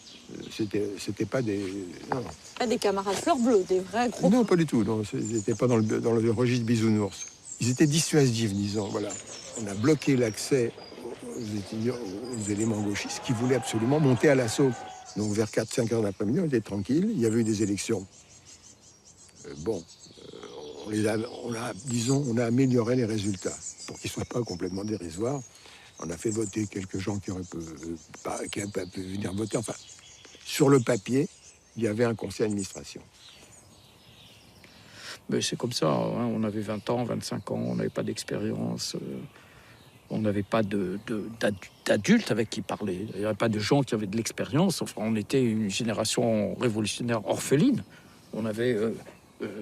C'était pas des... Non. Pas des camarades fleurs bleues, des vrais gros... Non, pas du tout. Ils n'étaient pas dans le registre bisounours. Ils étaient dissuasifs, disons, voilà. On a bloqué l'accès aux éléments gauchistes qui voulaient absolument monter à l'assaut. Donc vers 4-5 heures d'après-midi, on était tranquille. Il y avait eu des élections. On a amélioré les résultats pour qu'ils ne soient pas complètement dérisoires. On a fait voter quelques gens qui n'auraient pas pu venir voter. Enfin, sur le papier, il y avait un conseil d'administration. Mais c'est comme ça, hein. On avait 20 ans, 25 ans, on n'avait pas d'expérience. On n'avait pas d'adultes avec qui parler. Il n'y avait pas de gens qui avaient de l'expérience. Enfin, on était une génération révolutionnaire orpheline. On avait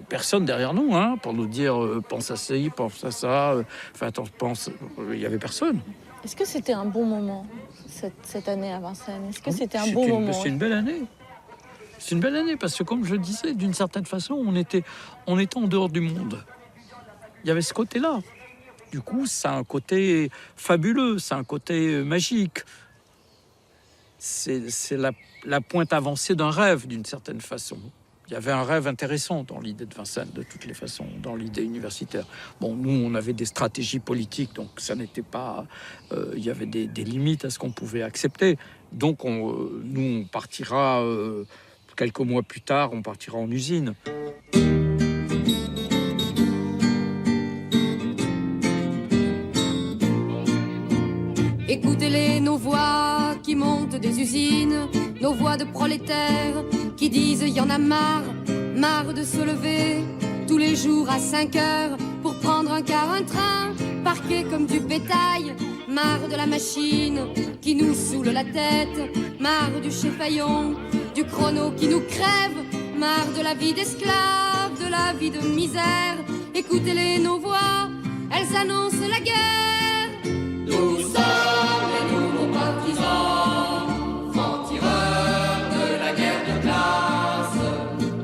personne derrière nous, hein, pour nous dire pense à ça, pense à ça. Enfin, attends, pense. Il n'y avait personne. Est-ce que c'était un bon moment, cette année à Vincennes? Est-ce que c'était un bon moment? C'est une belle année. C'est une belle année parce que, comme je le disais, d'une certaine façon, on était en dehors du monde. Il y avait ce côté-là. Du coup, ça a un côté fabuleux, c'est un côté magique. C'est la pointe avancée d'un rêve, d'une certaine façon. Il y avait un rêve intéressant dans l'idée de Vincennes, de toutes les façons, dans l'idée universitaire. Bon, nous, on avait des stratégies politiques, donc ça n'était pas... il y avait des limites à ce qu'on pouvait accepter. Donc, nous, on partira... quelques mois plus tard, on partira en usine. Écoutez-les, nos voix qui montent des usines, nos voix de prolétaires qui disent y en a marre, marre de se lever tous les jours à 5 heures pour prendre un car, un train, parqué comme du bétail, marre de la machine qui nous saoule la tête, marre du chef-faillon, du chrono qui nous crève, marre de la vie d'esclave, de la vie de misère. Écoutez-les, nos voix, elles annoncent la guerre. Nous sommes les nouveaux partisans, francs-tireurs de la guerre de classe.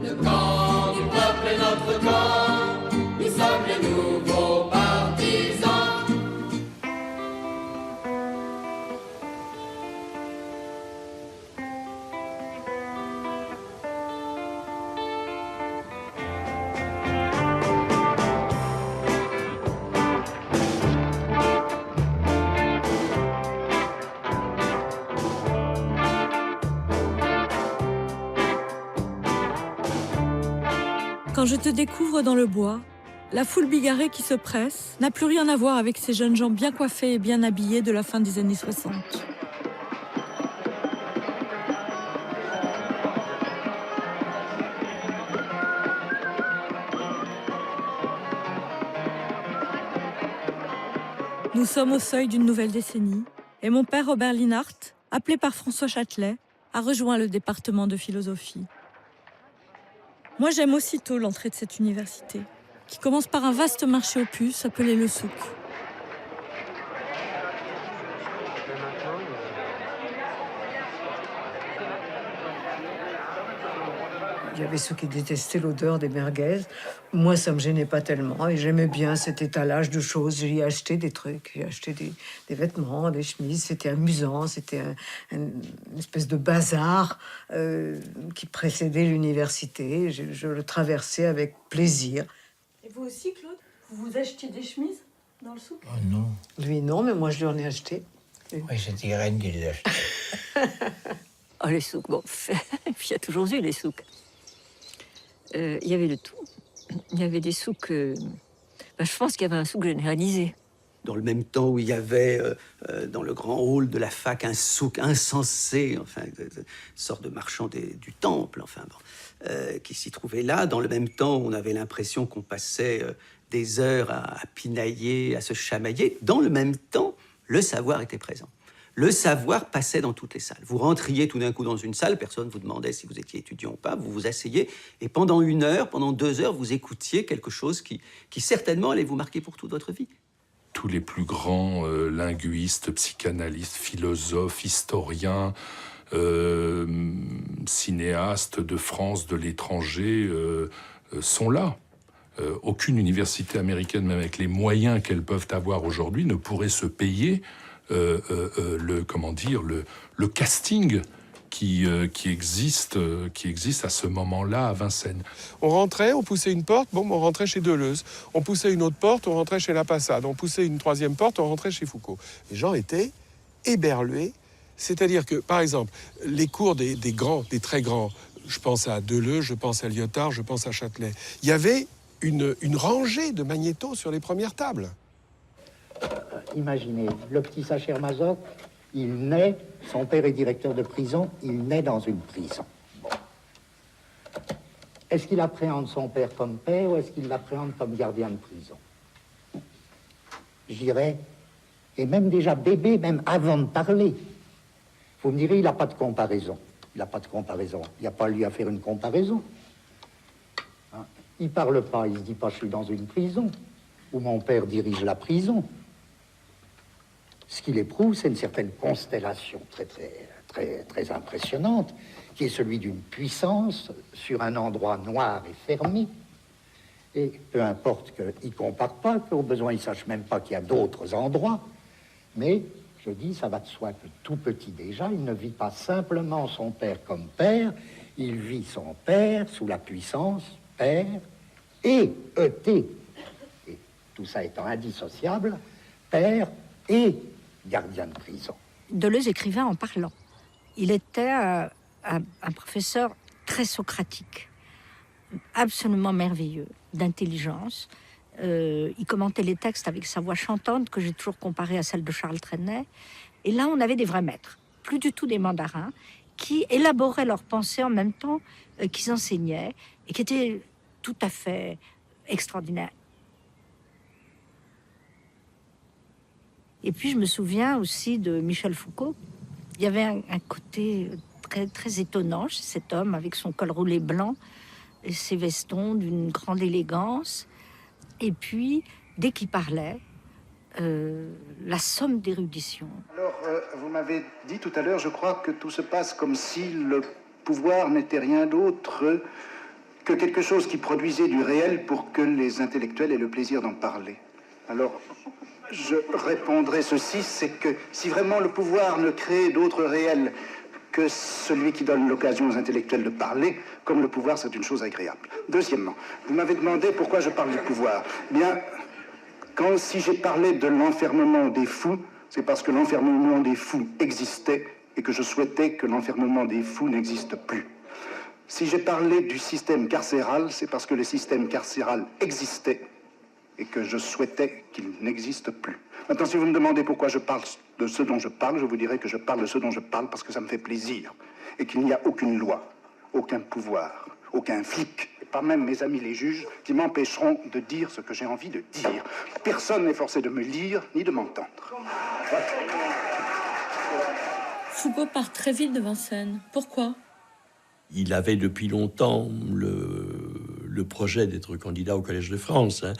Le camp du peuple est notre camp, nous sommes les nouveaux partisans. Quand je te découvre dans le bois, la foule bigarrée qui se presse n'a plus rien à voir avec ces jeunes gens bien coiffés et bien habillés de la fin des années 60. Nous sommes au seuil d'une nouvelle décennie et mon père Robert Linhart, appelé par François Châtelet, a rejoint le département de philosophie. Moi, j'aime aussitôt l'entrée de cette université, qui commence par un vaste marché aux puces appelé le souk. Il y avait ceux qui détestaient l'odeur des merguez. Moi, ça me gênait pas tellement et j'aimais bien cet étalage de choses. J'y ai acheté des trucs, j'ai acheté des vêtements, des chemises. C'était amusant, c'était une espèce de bazar qui précédait l'université. Je le traversais avec plaisir. Et vous aussi, Claude? Vous achetiez des chemises dans le souk? Oh non. Lui, non, mais moi, je lui en ai acheté. Oui, c'était Irène qui les achetait. Oh, les souks, bon, il y a toujours eu les souks. Il y avait de tout. Il y avait des souks... je pense qu'il y avait un souk généralisé. Dans le même temps où il y avait dans le grand hall de la fac un souk insensé, enfin, une sorte de marchand du temple, enfin, bon, qui s'y trouvait là. Dans le même temps, on avait l'impression qu'on passait des heures à pinailler, à se chamailler. Dans le même temps, le savoir était présent. Le savoir passait dans toutes les salles. Vous rentriez tout d'un coup dans une salle, personne ne vous demandait si vous étiez étudiant ou pas, vous vous asseyez, et pendant 1 heure, pendant 2 heures, vous écoutiez quelque chose qui certainement allait vous marquer pour toute votre vie. Tous les plus grands linguistes, psychanalystes, philosophes, historiens, cinéastes de France, de l'étranger, sont là. Aucune université américaine, même avec les moyens qu'elles peuvent avoir aujourd'hui, ne pourrait se payer le casting qui existe à ce moment-là à Vincennes. On rentrait, on poussait une porte, on rentrait chez Deleuze. On poussait une autre porte, on rentrait chez La Passade. On poussait une 3e porte, on rentrait chez Foucault. Les gens étaient éberlués. C'est-à-dire que, par exemple, les cours des grands, des très grands, je pense à Deleuze, je pense à Lyotard, je pense à Châtelet, il y avait une rangée de magnétos sur les premières tables. Imaginez, le petit Sacher Masoch, il naît, son père est directeur de prison, il naît dans une prison. Bon. Est-ce qu'il appréhende son père comme père ou est-ce qu'il l'appréhende comme gardien de prison? Je dirais, et même déjà bébé, même avant de parler. Vous me direz, il n'a pas de comparaison. Il n'a pas de comparaison. Il n'y a pas lui à faire une comparaison. Hein? Il ne parle pas, il ne se dit pas, je suis dans une prison, où mon père dirige la prison. Ce qu'il éprouve, c'est une certaine constellation très impressionnante, qui est celui d'une puissance sur un endroit noir et fermé. Et peu importe qu'il ne compare pas, qu'au besoin il ne sache même pas qu'il y a d'autres endroits, mais je dis, ça va de soi que tout petit déjà, il ne vit pas simplement son père comme père, il vit son père sous la puissance père et ET, et tout ça étant indissociable, père et gardien de prison. Deleuze écrivait en parlant. Il était un professeur très socratique, absolument merveilleux, d'intelligence. Il commentait les textes avec sa voix chantante, que j'ai toujours comparée à celle de Charles Trenet. Et là, on avait des vrais maîtres, plus du tout des mandarins, qui élaboraient leurs pensées en même temps qu'ils enseignaient, et qui étaient tout à fait extraordinaires. Et puis, je me souviens aussi de Michel Foucault. Il y avait un côté très étonnant chez cet homme, avec son col roulé blanc et ses vestons d'une grande élégance. Et puis, dès qu'il parlait, la somme d'érudition. Alors, vous m'avez dit tout à l'heure, je crois que tout se passe comme si le pouvoir n'était rien d'autre que quelque chose qui produisait du réel pour que les intellectuels aient le plaisir d'en parler. Alors, je répondrai ceci, c'est que si vraiment le pouvoir ne crée d'autre réel que celui qui donne l'occasion aux intellectuels de parler, comme le pouvoir, c'est une chose agréable. Deuxièmement, vous m'avez demandé pourquoi je parle du pouvoir. Bien, si j'ai parlé de l'enfermement des fous, c'est parce que l'enfermement des fous existait et que je souhaitais que l'enfermement des fous n'existe plus. Si j'ai parlé du système carcéral, c'est parce que le système carcéral existait et que je souhaitais qu'il n'existe plus. Maintenant, si vous me demandez pourquoi je parle de ce dont je parle, je vous dirai que je parle de ce dont je parle parce que ça me fait plaisir et qu'il n'y a aucune loi, aucun pouvoir, aucun flic, et pas même mes amis les juges, qui m'empêcheront de dire ce que j'ai envie de dire. Personne n'est forcé de me lire ni de m'entendre. Voilà. Foucault part très vite de Vincennes. Pourquoi ? Il avait depuis longtemps le projet d'être candidat au Collège de France. Hein.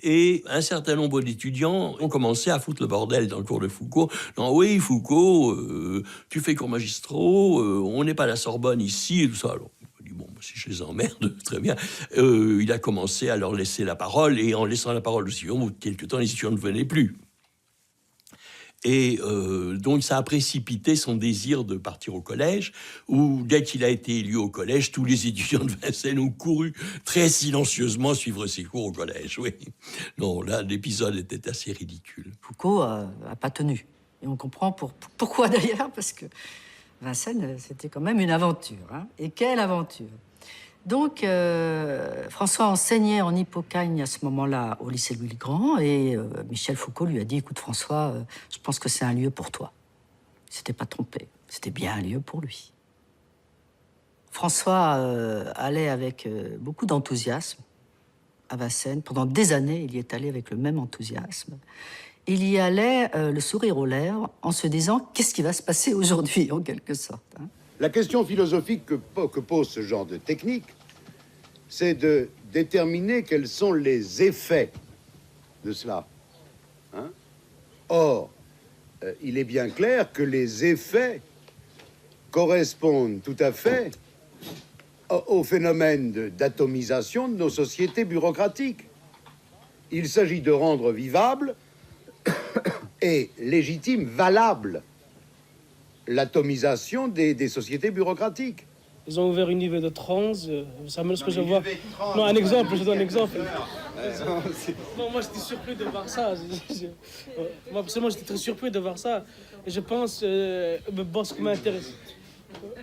Et un certain nombre d'étudiants ont commencé à foutre le bordel dans le cours de Foucault. Non, oui, Foucault, tu fais cours magistraux, on n'est pas à la Sorbonne ici, et tout ça. Alors, il dit, bon, si je les emmerde, très bien. Il a commencé à leur laisser la parole, et en laissant la parole aux étudiants, au bout de quelques temps, les étudiants ne venaient plus. Et donc, ça a précipité son désir de partir au collège, où, dès qu'il a été élu au collège, tous les étudiants de Vincennes ont couru très silencieusement suivre ses cours au collège, oui. Non, là, l'épisode était assez ridicule. Foucault a pas tenu. Et on comprend pourquoi, d'ailleurs, parce que Vincennes, c'était quand même une aventure. Hein. Et quelle aventure! Donc, François enseignait en Hippocagne à ce moment-là au lycée Louis-le-Grand et Michel Foucault lui a dit « Écoute François, je pense que c'est un lieu pour toi. » Il s'était pas trompé, c'était bien un lieu pour lui. François allait avec beaucoup d'enthousiasme à Vincennes. Pendant des années, il y est allé avec le même enthousiasme. Il y allait le sourire aux lèvres en se disant « Qu'est-ce qui va se passer aujourd'hui ?» en quelque sorte. Hein. La question philosophique que pose ce genre de technique, c'est de déterminer quels sont les effets de cela. Hein? Or, il est bien clair que les effets correspondent tout à fait au phénomène d'atomisation de nos sociétés bureaucratiques. Il s'agit de rendre vivable et légitime, valable, l'atomisation des sociétés bureaucratiques. Ils ont ouvert une UV de trans, ça me ce que je vois. Non, un exemple, je donne un exemple. Non, moi j'étais surpris de voir ça. Moi personnellement j'étais très surpris de voir ça. Et je pense, bon, ce qui m'intéresse.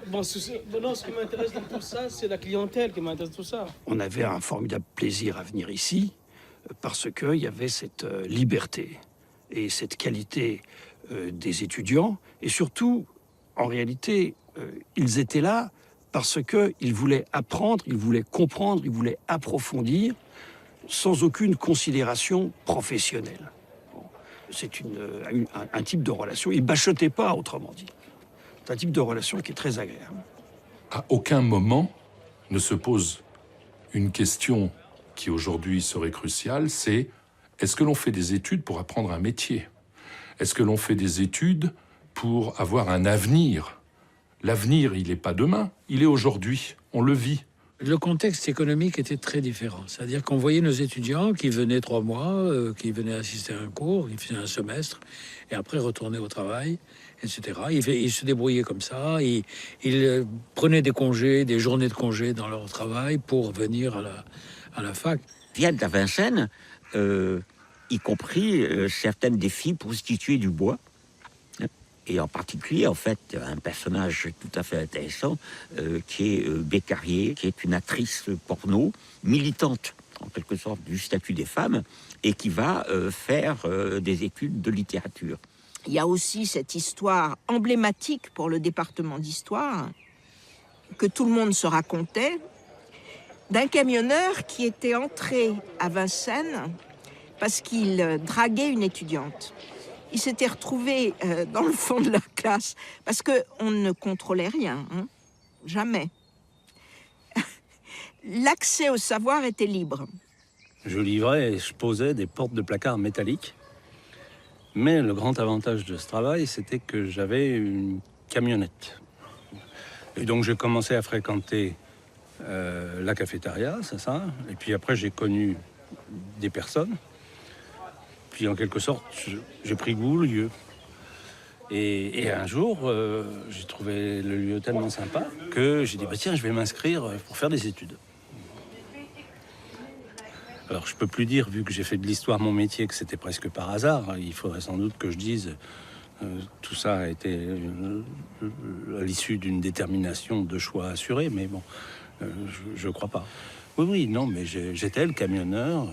Bon, ce qui m'intéresse dans tout ça, c'est la clientèle qui m'intéresse dans tout ça. On avait un formidable plaisir à venir ici parce qu'il y avait cette liberté et cette qualité des étudiants. Et surtout, en réalité, ils étaient là parce qu'ils voulaient apprendre, ils voulaient comprendre, ils voulaient approfondir sans aucune considération professionnelle. Bon. c'est un type de relation. Il bachotait pas, autrement dit. C'est un type de relation qui est très agréable. À aucun moment ne se pose une question qui aujourd'hui serait cruciale, c'est est-ce que l'on fait des études pour apprendre un métier? Est-ce que l'on fait des études pour avoir un avenir? L'avenir, il n'est pas demain, il est aujourd'hui, on le vit. Le contexte économique était très différent. C'est-à-dire qu'on voyait nos étudiants qui venaient 3 mois, qui venaient assister à un cours, ils faisaient un semestre, et après retournaient au travail, etc. Ils se débrouillaient comme ça, ils prenaient des congés, des journées de congés dans leur travail pour venir à la fac. Viennent à Vincennes, y compris certaines des filles prostituées du bois. Et en particulier, en fait, un personnage tout à fait intéressant qui est Bécarier, qui est une actrice porno, militante en quelque sorte du statut des femmes, et qui va faire des études de littérature. Il y a aussi cette histoire emblématique pour le département d'histoire que tout le monde se racontait, d'un camionneur qui était entré à Vincennes parce qu'il draguait une étudiante. Il s'était retrouvé dans le fond de la classe parce qu'on ne contrôlait rien, hein, jamais. L'accès au savoir était libre. Je livrais et je posais des portes de placard métalliques. Mais le grand avantage de ce travail, c'était que j'avais une camionnette. Et donc j'ai commencé à fréquenter la cafétéria, c'est ça. Et puis après, j'ai connu des personnes. Puis en quelque sorte, j'ai pris goût au lieu. Et un jour, j'ai trouvé le lieu tellement sympa que j'ai dit, bah, tiens, je vais m'inscrire pour faire des études. Alors je peux plus dire, vu que j'ai fait de l'histoire mon métier, que c'était presque par hasard. Il faudrait sans doute que je dise, tout ça a été à l'issue d'une détermination de choix assuré, mais bon, je crois pas. Oui, non, mais j'étais le camionneur,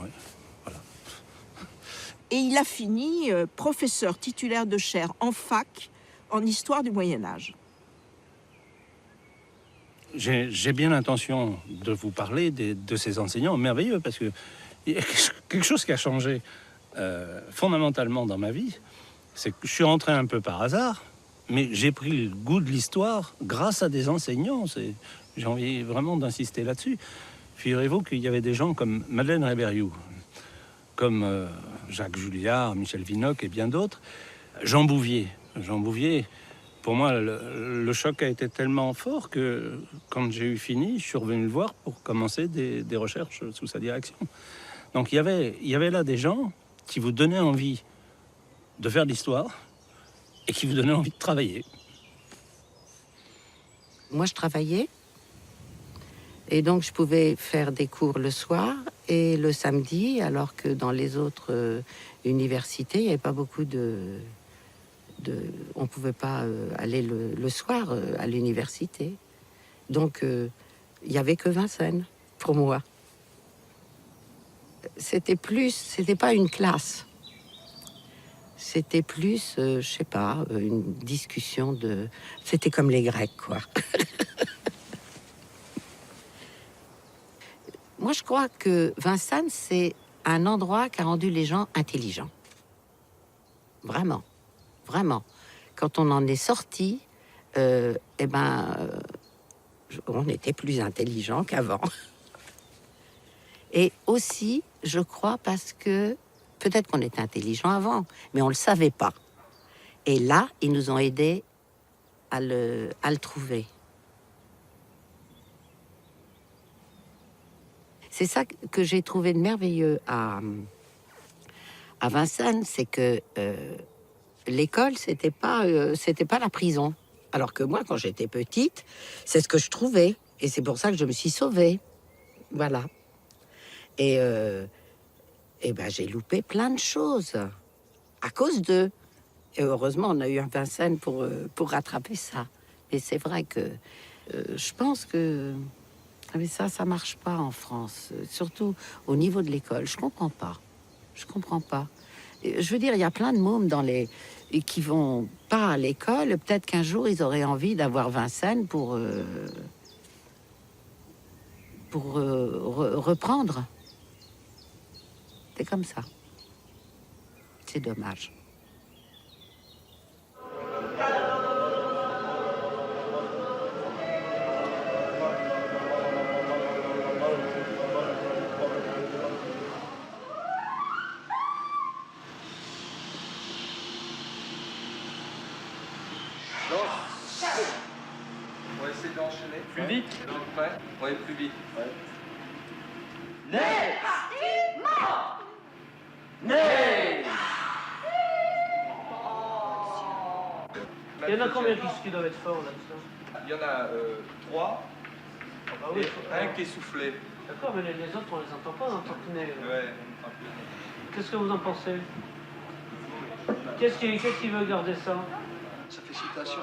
ouais. Et il a fini professeur titulaire de chaire en fac en histoire du Moyen-Âge. J'ai bien l'intention de vous parler de ces enseignants merveilleux, parce que il y a quelque chose qui a changé fondamentalement dans ma vie. C'est que je suis rentré un peu par hasard, mais j'ai pris le goût de l'histoire grâce à des enseignants. J'ai envie vraiment d'insister là-dessus. Figurez-vous qu'il y avait des gens comme Madeleine Rébériou, comme Jacques Julliard, Michel Vinocq et bien d'autres. Jean Bouvier, pour moi, le choc a été tellement fort que quand j'ai eu fini, je suis revenu le voir pour commencer des recherches sous sa direction. Donc il y avait là des gens qui vous donnaient envie de faire de l'histoire et qui vous donnaient envie de travailler. Moi, je travaillais et donc je pouvais faire des cours le soir et le samedi, alors que dans les autres universités, il n'y avait pas beaucoup on ne pouvait pas aller le soir à l'université. Donc, il n'y avait que Vincennes, pour moi. C'était pas une classe. C'était plus, je sais pas, une discussion de... C'était comme les Grecs, quoi. Moi, je crois que Vincennes, c'est un endroit qui a rendu les gens intelligents. Vraiment. Vraiment. Quand on en est sorti, on était plus intelligents qu'avant. Et aussi, je crois, parce que peut-être qu'on était intelligents avant, mais on ne le savait pas. Et là, ils nous ont aidés à le trouver. C'est ça que j'ai trouvé de merveilleux à Vincennes, c'est que l'école, c'était pas la prison. Alors que moi, quand j'étais petite, c'est ce que je trouvais. Et c'est pour ça que je me suis sauvée. Voilà. Et j'ai loupé plein de choses à cause d'eux. Et heureusement, on a eu un Vincennes pour rattraper ça. Mais c'est vrai que je pense que mais ça marche pas en France. Surtout au niveau de l'école. Je comprends pas. Je veux dire, il y a plein de mômes qui vont pas à l'école. Peut-être qu'un jour, ils auraient envie d'avoir Vincennes pour reprendre. C'est comme ça. C'est dommage. On va essayer d'enchaîner. Plus vite. Prêt? Oui, plus vite. Né! Né! Il y en a combien qui doivent être forts là-dedans? Il y en a 3. Ah bah oui, et un qui est soufflé. D'accord, mais les autres, on les entend pas, on entend que Né. Ouais. Qu'est-ce que vous en pensez? Qu'est-ce qui veut garder ça? Ça fait citation.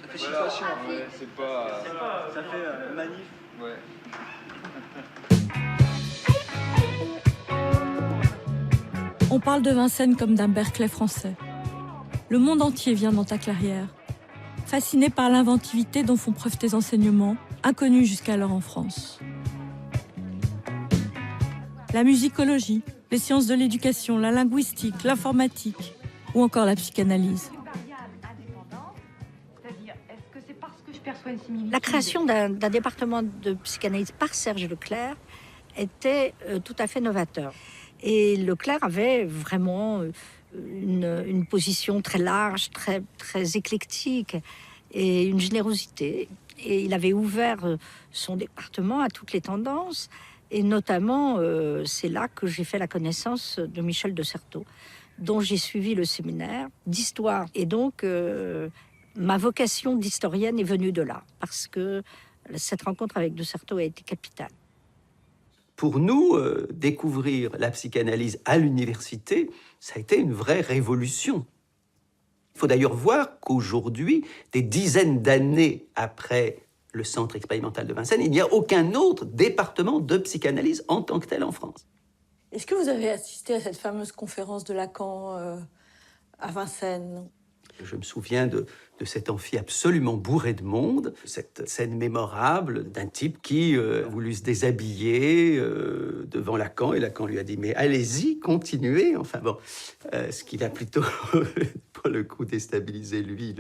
Ça fait citation. Ouais, c'est pas. Ça fait manif. Ouais. On parle de Vincennes comme d'un Berkeley français. Le monde entier vient dans ta clairière, fasciné par l'inventivité dont font preuve tes enseignements, inconnus jusqu'alors en France. La musicologie, les sciences de l'éducation, la linguistique, l'informatique ou encore la psychanalyse. La création d'un département de psychanalyse par Serge Leclerc était tout à fait novateur. Et Leclerc avait vraiment une position très large, très éclectique et une générosité. Et il avait ouvert son département à toutes les tendances. Et notamment, c'est là que j'ai fait la connaissance de Michel de Certeau, dont j'ai suivi le séminaire d'histoire. Et donc, ma vocation d'historienne est venue de là, parce que cette rencontre avec de Certeau a été capitale. Pour nous, découvrir la psychanalyse à l'université, ça a été une vraie révolution. Il faut d'ailleurs voir qu'aujourd'hui, des dizaines d'années après le Centre expérimental de Vincennes, il n'y a aucun autre département de psychanalyse en tant que tel en France. Est-ce que vous avez assisté à cette fameuse conférence de Lacan à Vincennes? Je me souviens de cet amphi absolument bourré de monde, cette scène mémorable d'un type qui voulut se déshabiller devant Lacan, et Lacan lui a dit « mais allez-y, continuez ». Enfin bon, ce qui va plutôt, pour le coup, déstabiliser lui,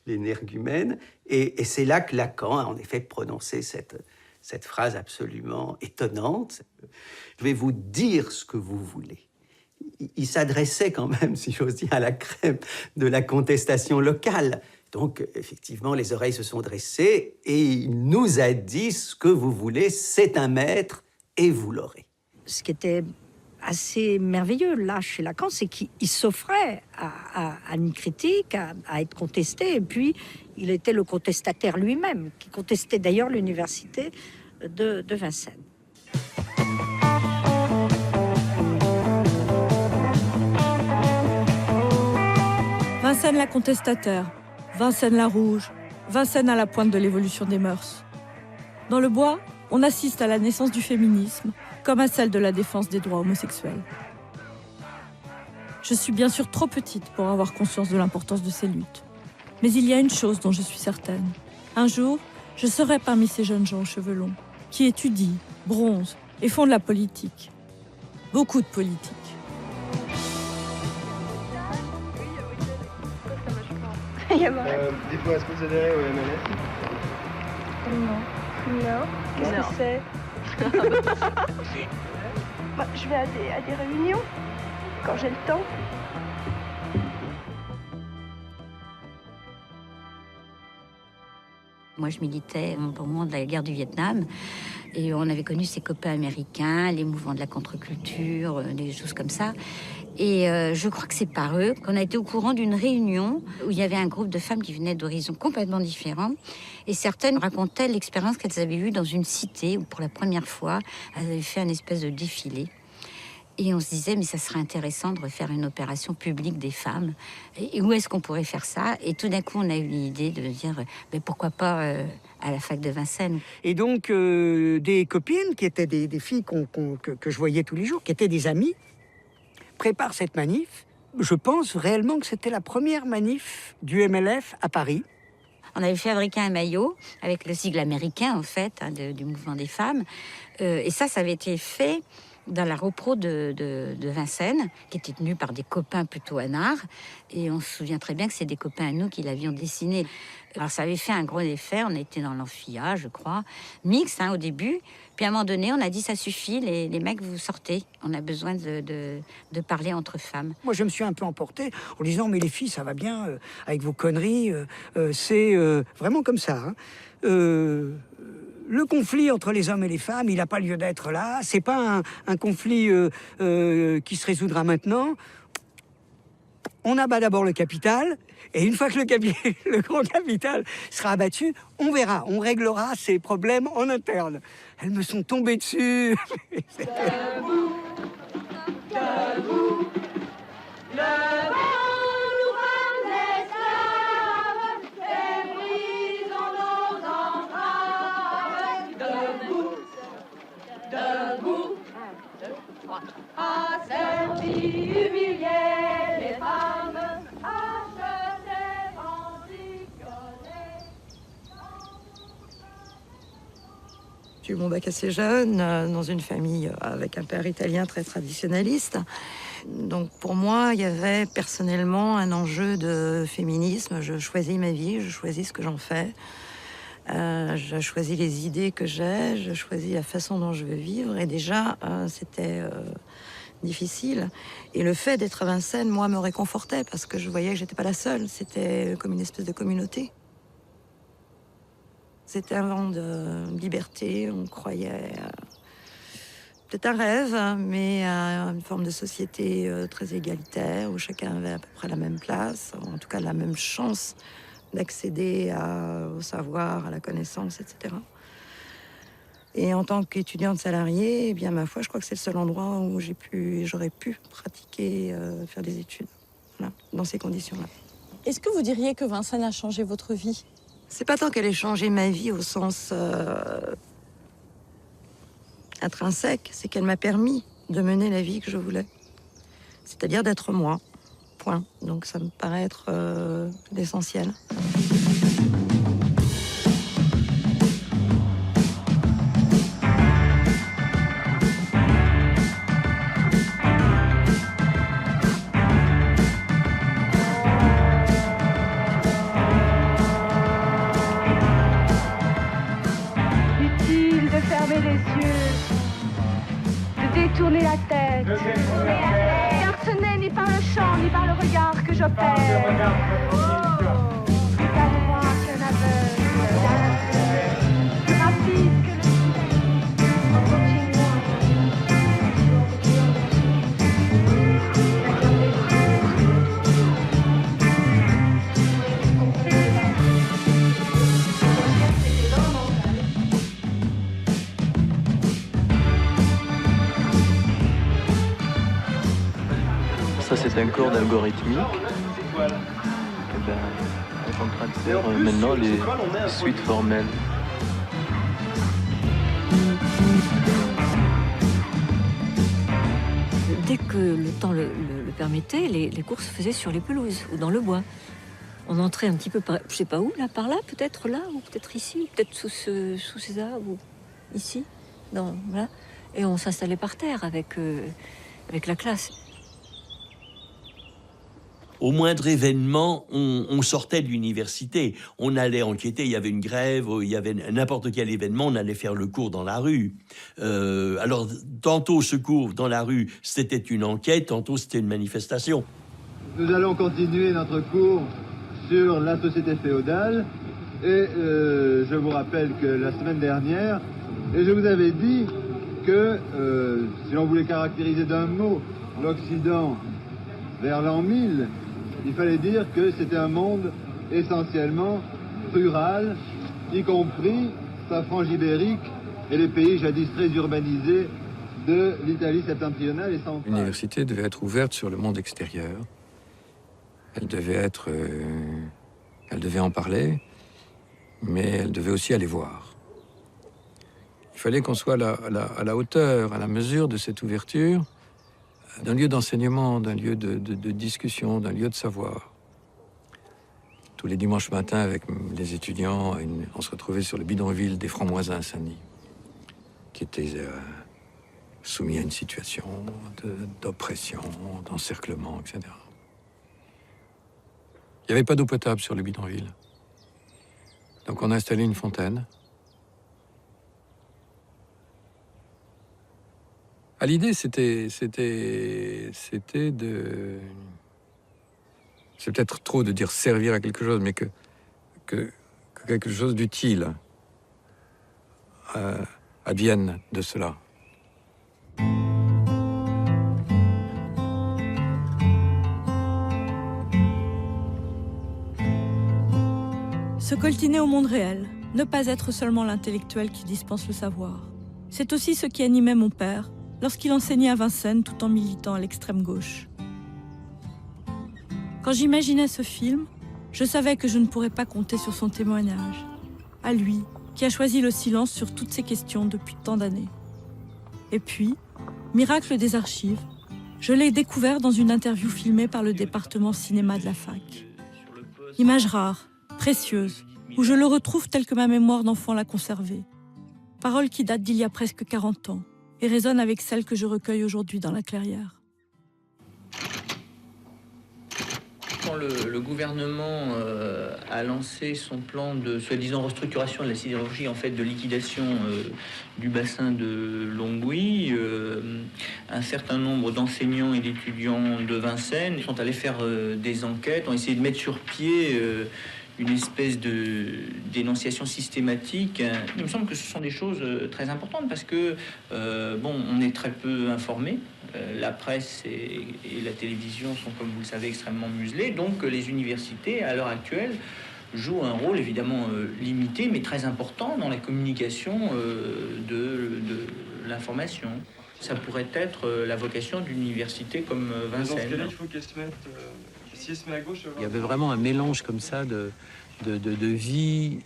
l'énergumène. Et c'est là que Lacan a en effet prononcé cette phrase absolument étonnante. « Je vais vous dire ce que vous voulez ». Il s'adressait quand même, si j'ose dire, à la crème de la contestation locale. Donc, effectivement, les oreilles se sont dressées et il nous a dit ce que vous voulez, c'est un maître et vous l'aurez. Ce qui était assez merveilleux là chez Lacan, c'est qu'il s'offrait à une critique, à être contesté, et puis il était le contestataire lui-même, qui contestait d'ailleurs l'université de Vincennes. Vincennes la contestataire, Vincennes la rouge, Vincennes à la pointe de l'évolution des mœurs. Dans le bois, on assiste à la naissance du féminisme, comme à celle de la défense des droits homosexuels. Je suis bien sûr trop petite pour avoir conscience de l'importance de ces luttes. Mais il y a une chose dont je suis certaine. Un jour, je serai parmi ces jeunes gens aux cheveux longs, qui étudient, bronzent et font de la politique. Beaucoup de politique. Dites-moi, est-ce que vous adhérez au MLF? Non. Qu'est-ce que c'est? Je vais à des réunions, quand j'ai le temps. Moi, je militais au moment de la guerre du Vietnam. Et on avait connu ces copains américains, les mouvements de la contre-culture, des choses comme ça. Et je crois que c'est par eux qu'on a été au courant d'une réunion où il y avait un groupe de femmes qui venaient d'horizons complètement différents. Et certaines racontaient l'expérience qu'elles avaient eue dans une cité où, pour la première fois, elles avaient fait un espèce de défilé. Et on se disait, mais ça serait intéressant de refaire une opération publique des femmes. Et où est-ce qu'on pourrait faire ça? Et tout d'un coup, on a eu l'idée de dire, mais pourquoi pas à la fac de Vincennes? Et donc, des copines qui étaient des filles que je voyais tous les jours, qui étaient des amies, préparent cette manif. Je pense réellement que c'était la première manif du MLF à Paris. On avait fabriqué un maillot avec le sigle américain, en fait, du mouvement des femmes. Et ça avait été fait dans la repro de Vincennes, qui était tenue par des copains plutôt anards. Et on se souvient très bien que c'est des copains à nous qui l'avions dessiné. Alors ça avait fait un gros effet, on était dans l'amphia, je crois, mixte au début. Puis à un moment donné, on a dit ça suffit, les mecs, vous sortez. On a besoin de parler entre femmes. Moi, je me suis un peu emporté en disant, mais les filles, ça va bien, avec vos conneries, c'est vraiment comme ça. Hein. Le conflit entre les hommes et les femmes, il n'a pas lieu d'être là. C'est pas un conflit qui se résoudra maintenant. On abat d'abord le capital, et une fois que le grand capital sera abattu, on verra, on réglera ces problèmes en interne. Elles me sont tombées dessus. Debout, debout, le vent nous rend esclaves et brisons nos entraves. Debout, debout, asservis, humiliés, les femmes, achetées, vendues, violées. J'ai eu mon bac assez jeune, dans une famille avec un père italien très traditionnaliste. Donc pour moi, il y avait personnellement un enjeu de féminisme. Je choisis ma vie, je choisis ce que j'en fais. Je choisis les idées que j'ai, je choisis la façon dont je veux vivre. Et déjà, c'était difficile. Et le fait d'être à Vincennes, moi, me réconfortait parce que je voyais que j'étais pas la seule. C'était comme une espèce de communauté. C'était un vent de liberté, on croyait peut-être un rêve, mais à une forme de société très égalitaire, où chacun avait à peu près la même place, en tout cas la même chance d'accéder au savoir, à la connaissance, etc. Et en tant qu'étudiante salariée, eh bien, ma foi, je crois que c'est le seul endroit où j'aurais pu pratiquer, faire des études, voilà, dans ces conditions-là. Est-ce que vous diriez que Vincennes a changé votre vie ? C'est pas tant qu'elle ait changé ma vie au sens intrinsèque, c'est qu'elle m'a permis de mener la vie que je voulais. C'est-à-dire d'être moi, point. Donc ça me paraît être l'essentiel. Fermer les yeux, de détourner la tête, car ce n'est ni par le chant ni par le regard que j'opère. Regarde-moi qu'un aveugle, rapide que le Ça, c'est un code algorithmique. Et ben, on est en train de faire maintenant les suites formelles. Dès que le temps le permettait, les courses se faisaient sur les pelouses ou dans le bois. On entrait un petit peu par, je sais pas où, là, par là, peut-être là, ou peut-être ici, peut-être sous ces arbres, ou ici, voilà. Et on s'installait par terre avec la classe. Au moindre événement, on sortait de l'université. On allait enquêter, il y avait une grève, il y avait n'importe quel événement, on allait faire le cours dans la rue. Alors, tantôt ce cours dans la rue, c'était une enquête, tantôt c'était une manifestation. Nous allons continuer notre cours sur la société féodale. Et je vous rappelle que la semaine dernière, je vous avais dit que, si l'on voulait caractériser d'un mot l'Occident vers l'an 1000, il fallait dire que c'était un monde essentiellement rural, y compris sa frange ibérique et les pays jadis très urbanisés de l'Italie septentrionale et centrale. L'université devait être ouverte sur le monde extérieur. Elle devait en parler, mais elle devait aussi aller voir. Il fallait qu'on soit à la hauteur, à la mesure de cette ouverture, d'un lieu d'enseignement, d'un lieu de discussion, d'un lieu de savoir. Tous les dimanches matins, avec les étudiants, on se retrouvait sur le bidonville des Francs-Moisins à Saint-Denis, qui était soumis à une situation d'oppression, d'encerclement, etc. Il n'y avait pas d'eau potable sur le bidonville. Donc on a installé une fontaine. L'idée, c'était de... C'est peut-être trop de dire servir à quelque chose, mais que quelque chose d'utile advienne de cela. Se coltiner au monde réel, ne pas être seulement l'intellectuel qui dispense le savoir. C'est aussi ce qui animait mon père lorsqu'il enseignait à Vincennes tout en militant à l'extrême gauche. Quand j'imaginais ce film, je savais que je ne pourrais pas compter sur son témoignage. À lui, qui a choisi le silence sur toutes ces questions depuis tant d'années. Et puis, miracle des archives, je l'ai découvert dans une interview filmée par le département cinéma de la fac. Image rare, précieuse, où je le retrouve tel que ma mémoire d'enfant l'a conservé. Paroles qui datent d'il y a presque 40 ans et résonnent avec celles que je recueille aujourd'hui dans la clairière. Quand le gouvernement a lancé son plan de soi-disant restructuration de la sidérurgie, en fait de liquidation du bassin de Longwy, un certain nombre d'enseignants et d'étudiants de Vincennes sont allés faire des enquêtes, ont essayé de mettre sur pied une espèce de dénonciation systématique. Il me semble que ce sont des choses très importantes parce que, on est très peu informés. La presse et la télévision sont, comme vous le savez, extrêmement muselées. Donc, les universités, à l'heure actuelle, jouent un rôle évidemment limité, mais très important dans la communication de l'information. Ça pourrait être la vocation d'une université comme Vincennes. Dans ce cas-là, il faut qu'elle se mette... Si elle se met à gauche, il y avait vraiment un mélange comme ça de vie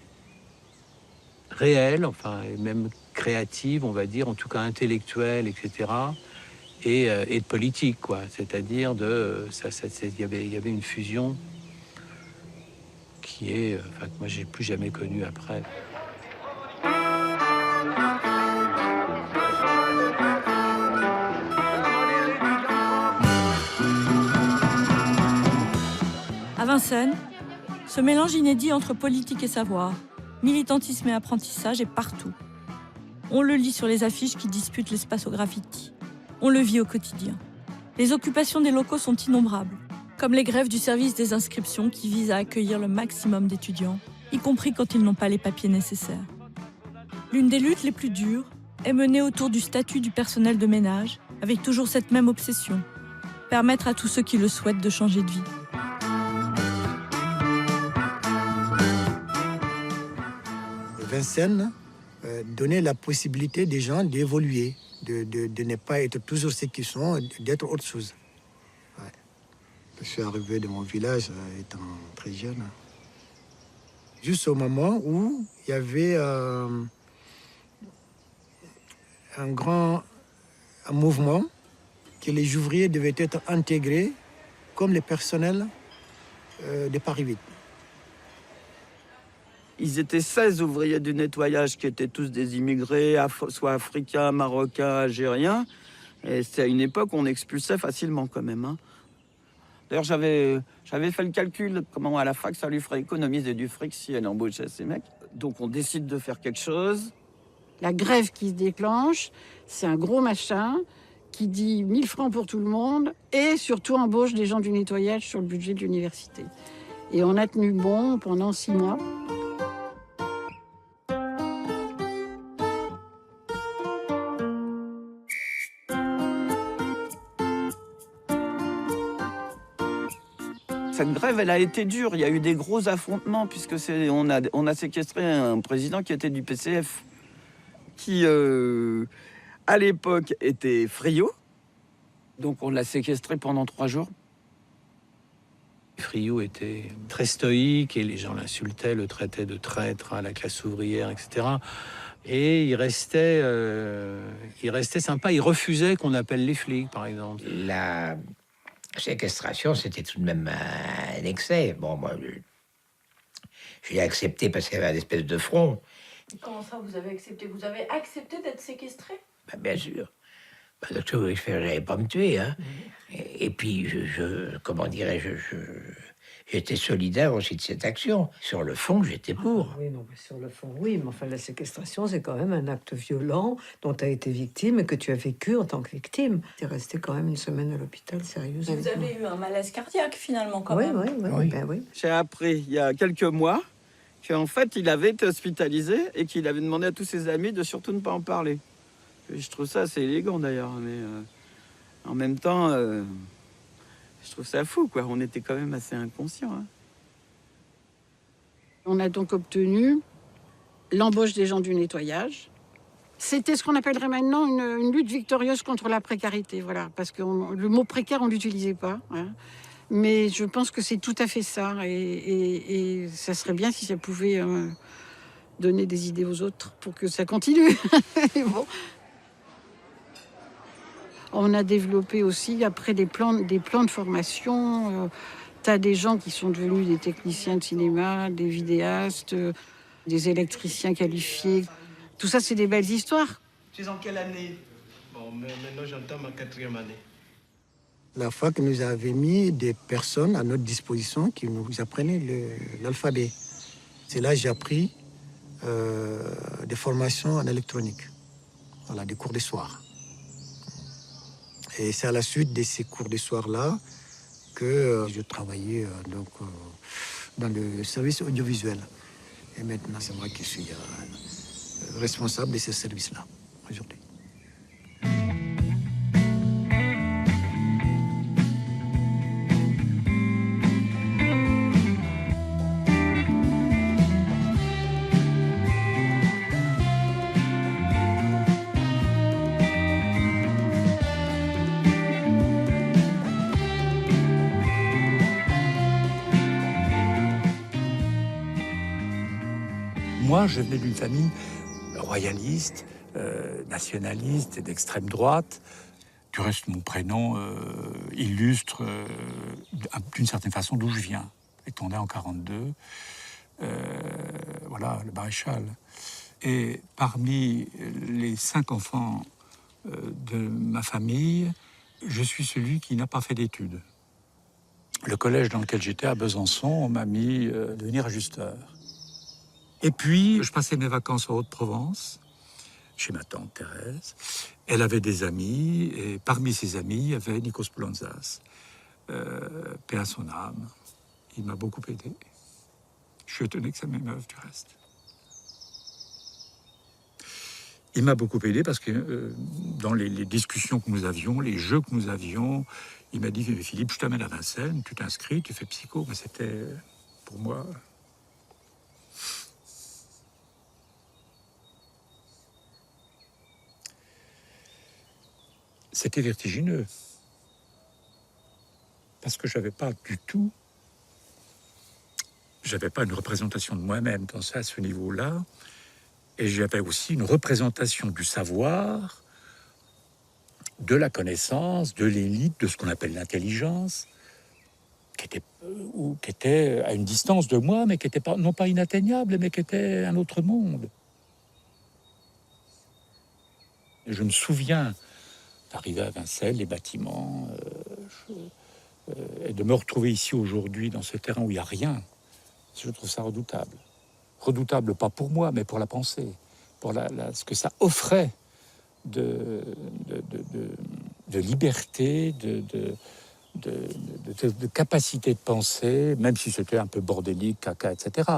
réelle, enfin, et même créative, on va dire, en tout cas intellectuelle, etc., et de politique, quoi. C'est-à-dire il y avait une fusion qui est, que moi j'ai plus jamais connue après. À Vincennes, ce mélange inédit entre politique et savoir, militantisme et apprentissage est partout. On le lit sur les affiches qui disputent l'espace au graffiti. On le vit au quotidien. Les occupations des locaux sont innombrables, comme les grèves du service des inscriptions qui visent à accueillir le maximum d'étudiants, y compris quand ils n'ont pas les papiers nécessaires. L'une des luttes les plus dures est menée autour du statut du personnel de ménage, avec toujours cette même obsession, permettre à tous ceux qui le souhaitent de changer de vie. Vincennes donnait la possibilité des gens d'évoluer, de ne pas être toujours ce qu'ils sont, d'être autre chose. Ouais. Je suis arrivé de mon village étant très jeune. Juste au moment où il y avait un mouvement que les ouvriers devaient être intégrés comme les personnels de Paris 8. Ils étaient 16 ouvriers du nettoyage qui étaient tous des immigrés, soit africains, marocains, algériens. Et c'est à une époque où on expulsait facilement quand même. Hein. D'ailleurs, j'avais fait le calcul, comment à la fac, ça lui ferait économiser du fric si elle embauchait ces mecs. Donc on décide de faire quelque chose. La grève qui se déclenche, c'est un gros machin qui dit 1000 francs pour tout le monde et surtout embauche des gens du nettoyage sur le budget de l'université. Et on a tenu bon pendant 6 mois. Cette grève, elle a été dure. Il y a eu des gros affrontements puisque on a séquestré un président qui était du PCF, qui à l'époque était Friot. Donc on l'a séquestré pendant 3 jours. Friot était très stoïque et les gens l'insultaient, le traitaient de traître à la classe ouvrière, etc. Et il restait sympa. Il refusait qu'on appelle les flics, par exemple. La séquestration, c'était tout de même un excès. Bon, moi, j'ai accepté parce qu'il y avait une espèce de front. Comment ça, vous avez accepté? Vous avez accepté d'être séquestré? Ben, bien sûr. Donc, j'allais pas me tuer, hein. Et puis, comment dirais-je, j'étais solidaire aussi de cette action. Sur le fond, j'étais pour. Oui, non, mais sur le fond, oui. Mais enfin, la séquestration, c'est quand même un acte violent dont tu as été victime et que tu as vécu en tant que victime. Tu es resté quand même une semaine à l'hôpital, sérieusement. Vous avez eu un malaise cardiaque, finalement, quand même. Oui. J'ai appris, il y a quelques mois, qu'en fait, il avait été hospitalisé et qu'il avait demandé à tous ses amis de surtout ne pas en parler. Et je trouve ça assez élégant, d'ailleurs, mais... En même temps, je trouve ça fou, quoi. On était quand même assez inconscients. Hein. On a donc obtenu l'embauche des gens du nettoyage. C'était ce qu'on appellerait maintenant une lutte victorieuse contre la précarité, voilà. Parce que le mot précaire, on ne l'utilisait pas. Hein. Mais je pense que c'est tout à fait ça. Et ça serait bien si ça pouvait donner des idées aux autres pour que ça continue. Bon. On a développé aussi, après, des plans de formation. Tu as des gens qui sont devenus des techniciens de cinéma, des vidéastes, des électriciens qualifiés. Tout ça, c'est des belles histoires. Tu es en quelle année? Bon, maintenant, j'entends ma 4e année. La fac nous avait mis des personnes à notre disposition qui nous apprenaient l'alphabet. C'est là que j'ai appris des formations en électronique. Voilà, des cours de soir. Et c'est à la suite de ces cours de soir-là que je travaillais dans le service audiovisuel. Et maintenant, c'est moi qui suis responsable de ce service-là, aujourd'hui. Moi, je venais d'une famille royaliste, nationaliste et d'extrême droite. Du reste, mon prénom illustre d'une certaine façon d'où je viens. Étant né en 1942, voilà, le maréchal. Et parmi les 5 enfants de ma famille, je suis celui qui n'a pas fait d'études. Le collège dans lequel j'étais, à Besançon, on m'a mis devenir ajusteur. Et puis, je passais mes vacances en Haute-Provence, chez ma tante Thérèse. Elle avait des amis, et parmi ses amis, il y avait Nikos Poulantzas. Paix à son âme. Il m'a beaucoup aidé. Je suis étonné que ça m'émeuve, du reste. Il m'a beaucoup aidé parce que dans les discussions que nous avions, les jeux que nous avions, il m'a dit « Philippe, je t'amène à Vincennes, tu t'inscris, tu fais psycho. » Mais c'était, pour moi... C'était vertigineux. Parce que j'avais pas une représentation de moi-même dans ça, à ce niveau-là. Et j'avais aussi une représentation du savoir, de la connaissance, de l'élite, de ce qu'on appelle l'intelligence, qui était à une distance de moi, mais qui était pas, non pas inatteignable, mais qui était un autre monde. Et je me souviens d'arriver à Vincennes, les bâtiments, et de me retrouver ici aujourd'hui, dans ce terrain où il n'y a rien. Je trouve ça redoutable. Redoutable, pas pour moi, mais pour la pensée, pour ce que ça offrait de liberté, de capacité de penser, même si c'était un peu bordélique, caca, etc.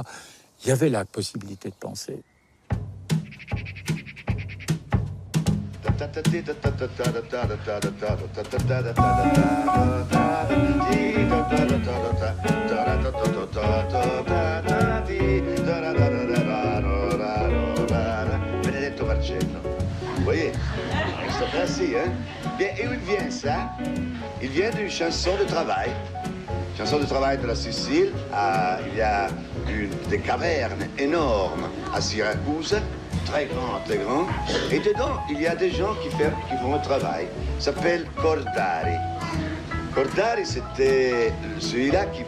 Il y avait la possibilité de penser. Benedetto Marcello. Vous voyez, ça fait ainsi, hein? Bien, et où il vient, ça? Il vient d'une chanson de travail. Chanson de travail de la Sicile. Il y a des cavernes énormes à Syracuse. Très grand. Et dedans, il y a des gens qui font le travail. Ça s'appelle Cordari. Cordari, c'était celui-là qui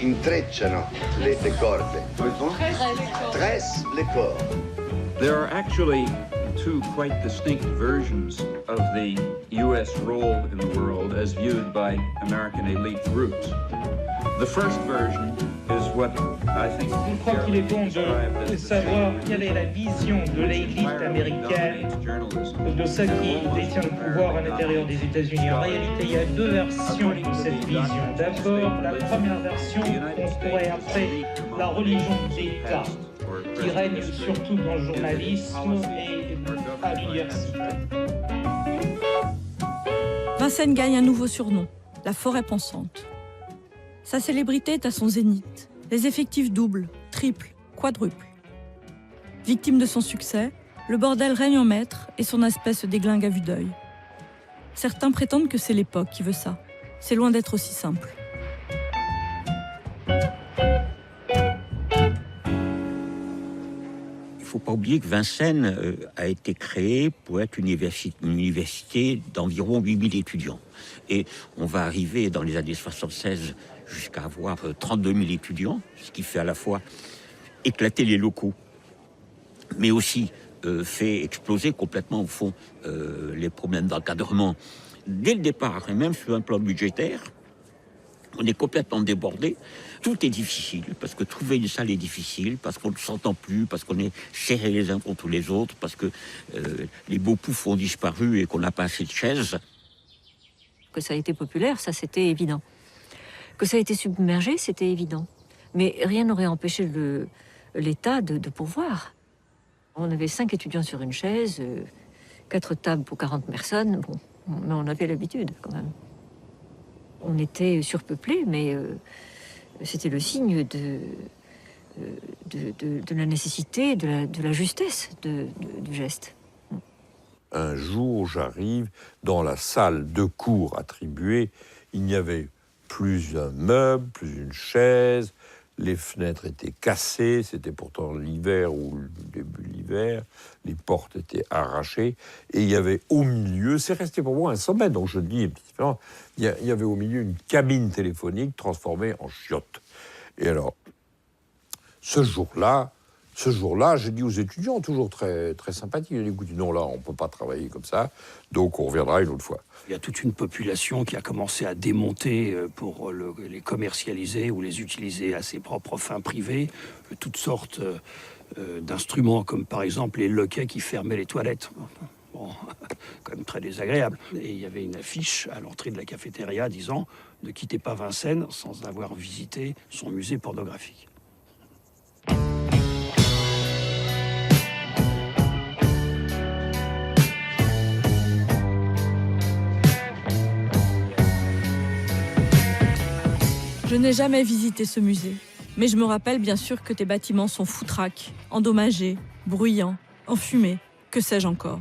intrecciano les cordes. Come font? Tresse les cordes. There are actually two quite distinct versions of the U.S. role in the world as viewed by American elite groups. The first version is what I think. Je crois qu'il est bon de savoir quelle est la vision de l'élite américaine, de celle qui détient le pouvoir à l'intérieur des États-Unis. En réalité, il y a deux versions de cette vision. D'abord, la première version qu'on pourrait appeler la religion d'État, qui règne surtout dans le journalisme et à l'université. Vincennes gagne un nouveau surnom, la forêt pensante. Sa célébrité est à son zénith. Les effectifs doublent, triplent, quadruplent. Victime de son succès, le bordel règne en maître et son aspect se déglingue à vue d'œil. Certains prétendent que c'est l'époque qui veut ça. C'est loin d'être aussi simple. Il ne faut pas oublier que Vincennes a été créée pour être une université d'environ 8000 étudiants. Et on va arriver dans les années 76 jusqu'à avoir 32 000 étudiants, ce qui fait à la fois éclater les locaux, mais aussi fait exploser complètement, au fond, les problèmes d'encadrement. Dès le départ, et même sur un plan budgétaire, on est complètement débordé. Tout est difficile, parce que trouver une salle est difficile, parce qu'on ne s'entend plus, parce qu'on est serrés les uns contre les autres, parce que les beaux poufs ont disparu et qu'on n'a pas assez de chaises. Que ça a été populaire, ça c'était évident. Que ça a été submergé, c'était évident. Mais rien n'aurait empêché l'État de pourvoir. On avait 5 étudiants sur une chaise, 4 tables pour 40 personnes. Bon, mais on avait l'habitude quand même. On était surpeuplés, mais c'était le signe de la nécessité, de la justesse du geste. Un jour, j'arrive dans la salle de cours attribuée. Il n'y avait plus un meuble, plus une chaise. Les fenêtres étaient cassées. C'était pourtant l'hiver ou le début de l'hiver. Les portes étaient arrachées. Et il y avait au milieu, c'est resté pour moi un sommet, donc je dis un petit différent. Il y avait au milieu une cabine téléphonique transformée en chiotte. Et alors, ce jour-là, j'ai dit aux étudiants, toujours très, très sympathiques, j'ai dit, écoutez, non, là, on ne peut pas travailler comme ça, donc on reviendra une autre fois. Il y a toute une population qui a commencé à démonter pour les commercialiser ou les utiliser à ses propres fins privées, toutes sortes d'instruments, comme par exemple les loquets qui fermaient les toilettes. Bon, quand même très désagréable. Et il y avait une affiche à l'entrée de la cafétéria disant « Ne quittez pas Vincennes sans avoir visité son musée pornographique ». Je n'ai jamais visité ce musée, mais je me rappelle bien sûr que tes bâtiments sont foutraques, endommagés, bruyants, enfumés, que sais-je encore.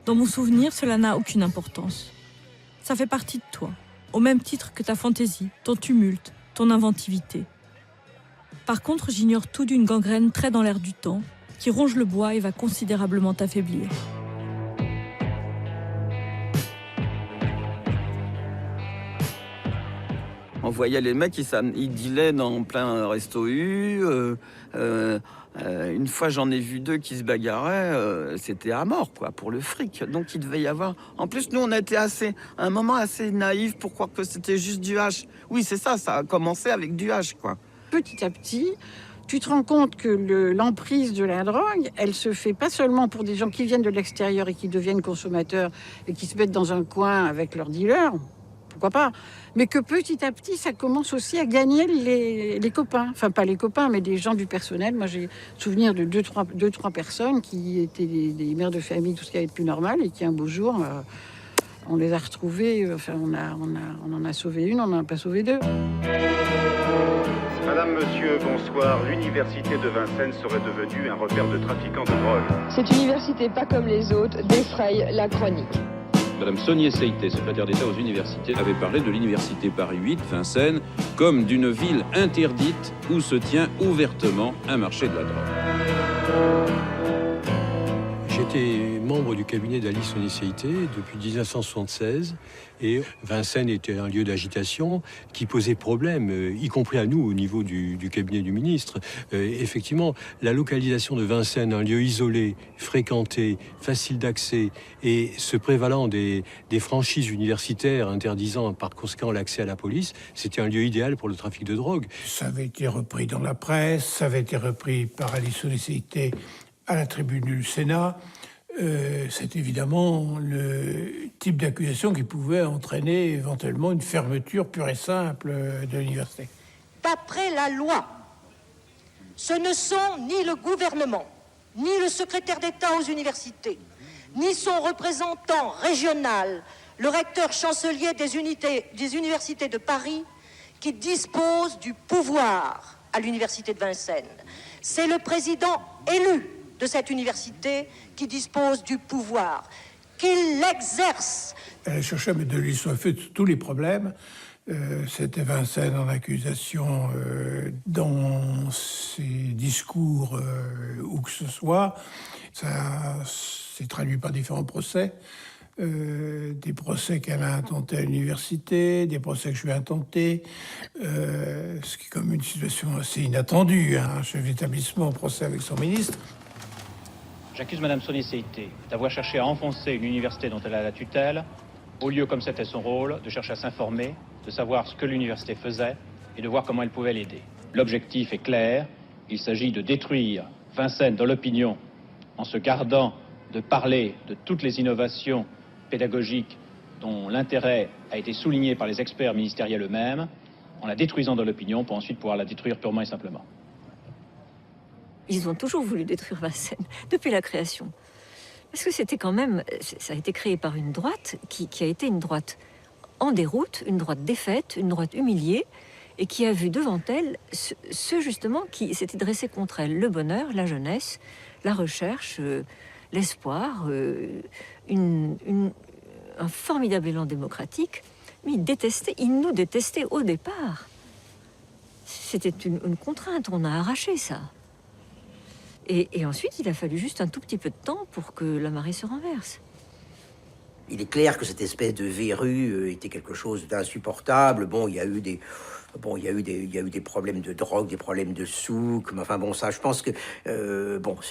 Dans mon souvenir, cela n'a aucune importance. Ça fait partie de toi, au même titre que ta fantaisie, ton tumulte, ton inventivité. Par contre, j'ignore tout d'une gangrène très dans l'air du temps, qui ronge le bois et va considérablement t'affaiblir. On voyait les mecs, ils dealaient dans plein resto U. Une fois, j'en ai vu 2 qui se bagarraient. C'était à mort, quoi, pour le fric. Donc, il devait y avoir... En plus, nous, on était à un moment assez naïf pour croire que c'était juste du hache. Oui, c'est ça, ça a commencé avec du hache, quoi. Petit à petit, tu te rends compte que l'emprise de la drogue, elle se fait pas seulement pour des gens qui viennent de l'extérieur et qui deviennent consommateurs et qui se mettent dans un coin avec leurs dealers, pourquoi pas, mais que petit à petit, ça commence aussi à gagner les copains. Enfin, pas les copains, mais des gens du personnel. Moi, j'ai souvenir de 2-3 personnes qui étaient des mères de famille, tout ce qui avait de plus normal, et qui, un beau jour, on les a retrouvées. Enfin, on en a sauvé une, on n'en a pas sauvé 2. Madame, monsieur, bonsoir. L'université de Vincennes serait devenue un repère de trafiquants de drogue. Cette université, pas comme les autres, défraye la chronique. Madame Sonia Seité, secrétaire d'État aux universités, avait parlé de l'université Paris 8, Vincennes, comme d'une ville interdite où se tient ouvertement un marché de la drogue. J'étais membre du cabinet d'Alice Onisseïté depuis 1976 et Vincennes était un lieu d'agitation qui posait problème, y compris à nous au niveau du cabinet du ministre. Effectivement, la localisation de Vincennes, un lieu isolé, fréquenté, facile d'accès et se prévalant des franchises universitaires interdisant par conséquent l'accès à la police, c'était un lieu idéal pour le trafic de drogue. Ça avait été repris dans la presse, ça avait été repris par Alice Onisseïté à la tribune du Sénat. C'est évidemment le type d'accusation qui pouvait entraîner éventuellement une fermeture pure et simple de l'université. D'après la loi, ce ne sont ni le gouvernement, ni le secrétaire d'État aux universités, ni son représentant régional, le recteur chancelier des universités de Paris, qui disposent du pouvoir à l'université de Vincennes. C'est le président élu de cette université qui dispose du pouvoir, qu'il l'exerce. Elle a cherché à mettre de l'huile sur le feu de tous les problèmes. C'était Vincennes en accusation dans ses discours où que ce soit. Ça s'est traduit par différents procès. Des procès qu'elle a intentés à l'université, des procès que je lui ai intentés, ce qui est comme une situation assez inattendue, un chef d'établissement au procès avec son ministre. J'accuse Madame Onisseïté d'avoir cherché à enfoncer une université dont elle a la tutelle, au lieu, comme c'était son rôle, de chercher à s'informer, de savoir ce que l'université faisait et de voir comment elle pouvait l'aider. L'objectif est clair, il s'agit de détruire Vincennes dans l'opinion en se gardant de parler de toutes les innovations pédagogiques dont l'intérêt a été souligné par les experts ministériels eux-mêmes, en la détruisant dans l'opinion pour ensuite pouvoir la détruire purement et simplement. Ils ont toujours voulu détruire Vincennes, depuis la création. Parce que c'était quand même... Ça a été créé par une droite qui a été une droite en déroute, une droite défaite, une droite humiliée, et qui a vu devant elle ceux justement qui s'étaient dressés contre elle. Le bonheur, la jeunesse, la recherche, l'espoir, un formidable élan démocratique. Mais ils nous détestaient au départ. C'était une contrainte, on a arraché ça. Et ensuite, il a fallu juste un tout petit peu de temps pour que la marée se renverse. Il est clair que cette espèce de verrue était quelque chose d'insupportable. Bon, il y a eu des problèmes de drogue, des problèmes de souk. Mais enfin bon, ça, je pense que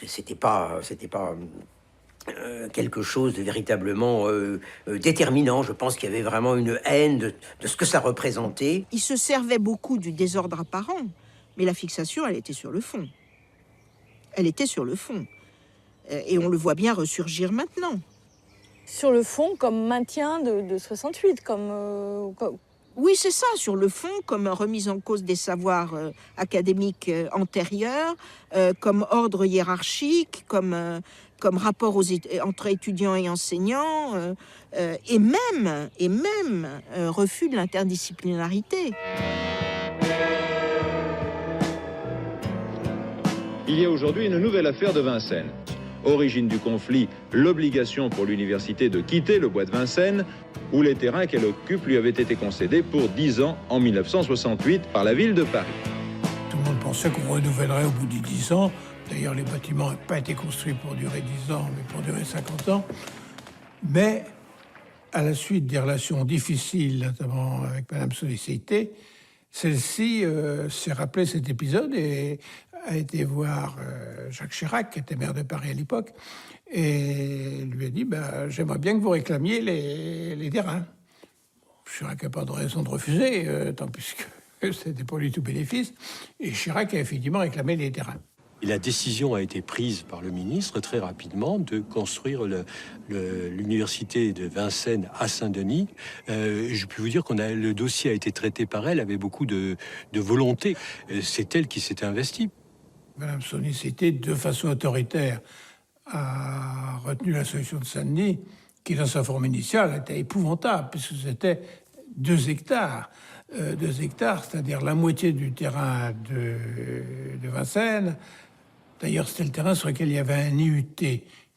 c'était pas quelque chose de véritablement déterminant. Je pense qu'il y avait vraiment une haine de ce que ça représentait. Il se servait beaucoup du désordre apparent, mais la fixation, elle était sur le fond. Elle était sur le fond. Et on le voit bien ressurgir maintenant. Sur le fond, comme maintien de 68, comme... Oui, c'est ça, sur le fond, comme remise en cause des savoirs académiques antérieurs, comme ordre hiérarchique, comme rapport entre étudiants et enseignants, et même refus de l'interdisciplinarité. Il y a aujourd'hui une nouvelle affaire de Vincennes. Origine du conflit, l'obligation pour l'université de quitter le bois de Vincennes, où les terrains qu'elle occupe lui avaient été concédés pour 10 ans en 1968 par la ville de Paris. Tout le monde pensait qu'on renouvellerait au bout de 10 ans. D'ailleurs, les bâtiments n'ont pas été construits pour durer 10 ans, mais pour durer 50 ans. Mais, à la suite des relations difficiles, notamment avec Madame Onisseïté, celle-ci s'est rappelé cet épisode et a été voir Jacques Chirac, qui était maire de Paris à l'époque, et lui a dit j'aimerais bien que vous réclamiez les terrains. Chirac n'a pas de raison de refuser, tant puisque c'était pour lui tout bénéfice, et Chirac a effectivement réclamé les terrains. Et la décision a été prise par le ministre très rapidement de construire l'université de Vincennes à Saint-Denis. Je peux vous dire le dossier a été traité par elle avec beaucoup de volonté. C'est elle qui s'était investie. Madame Onisseïté, de façon autoritaire, a retenu la solution de Saint-Denis, qui dans sa forme initiale était épouvantable, puisque c'était 2 hectares. 2 hectares, c'est-à-dire la moitié du terrain de Vincennes. D'ailleurs, c'était le terrain sur lequel il y avait un IUT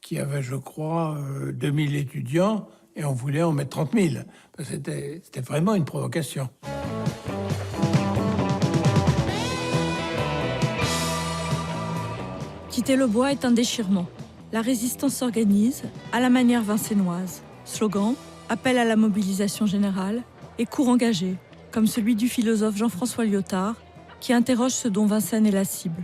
qui avait, je crois, 2000 étudiants, et on voulait en mettre 30 000. C'était vraiment une provocation. Quitter le bois est un déchirement. la résistance s'organise à la manière vincennoise. Slogan, appel à la mobilisation générale et cours engagé, comme celui du philosophe Jean-François Lyotard, qui interroge ce dont Vincennes est la cible.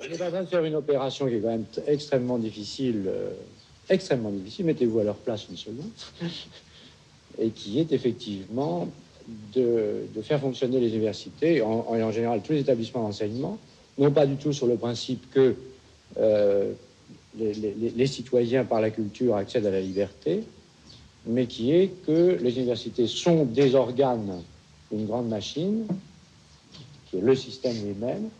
On est en train de faire une opération qui est quand même extrêmement difficile, mettez-vous à leur place une seconde, et qui est effectivement de faire fonctionner les universités, en général tous les établissements d'enseignement, non pas du tout sur le principe que les citoyens par la culture accèdent à la liberté, mais qui est que les universités sont des organes d'une grande machine, qui est le système lui-même,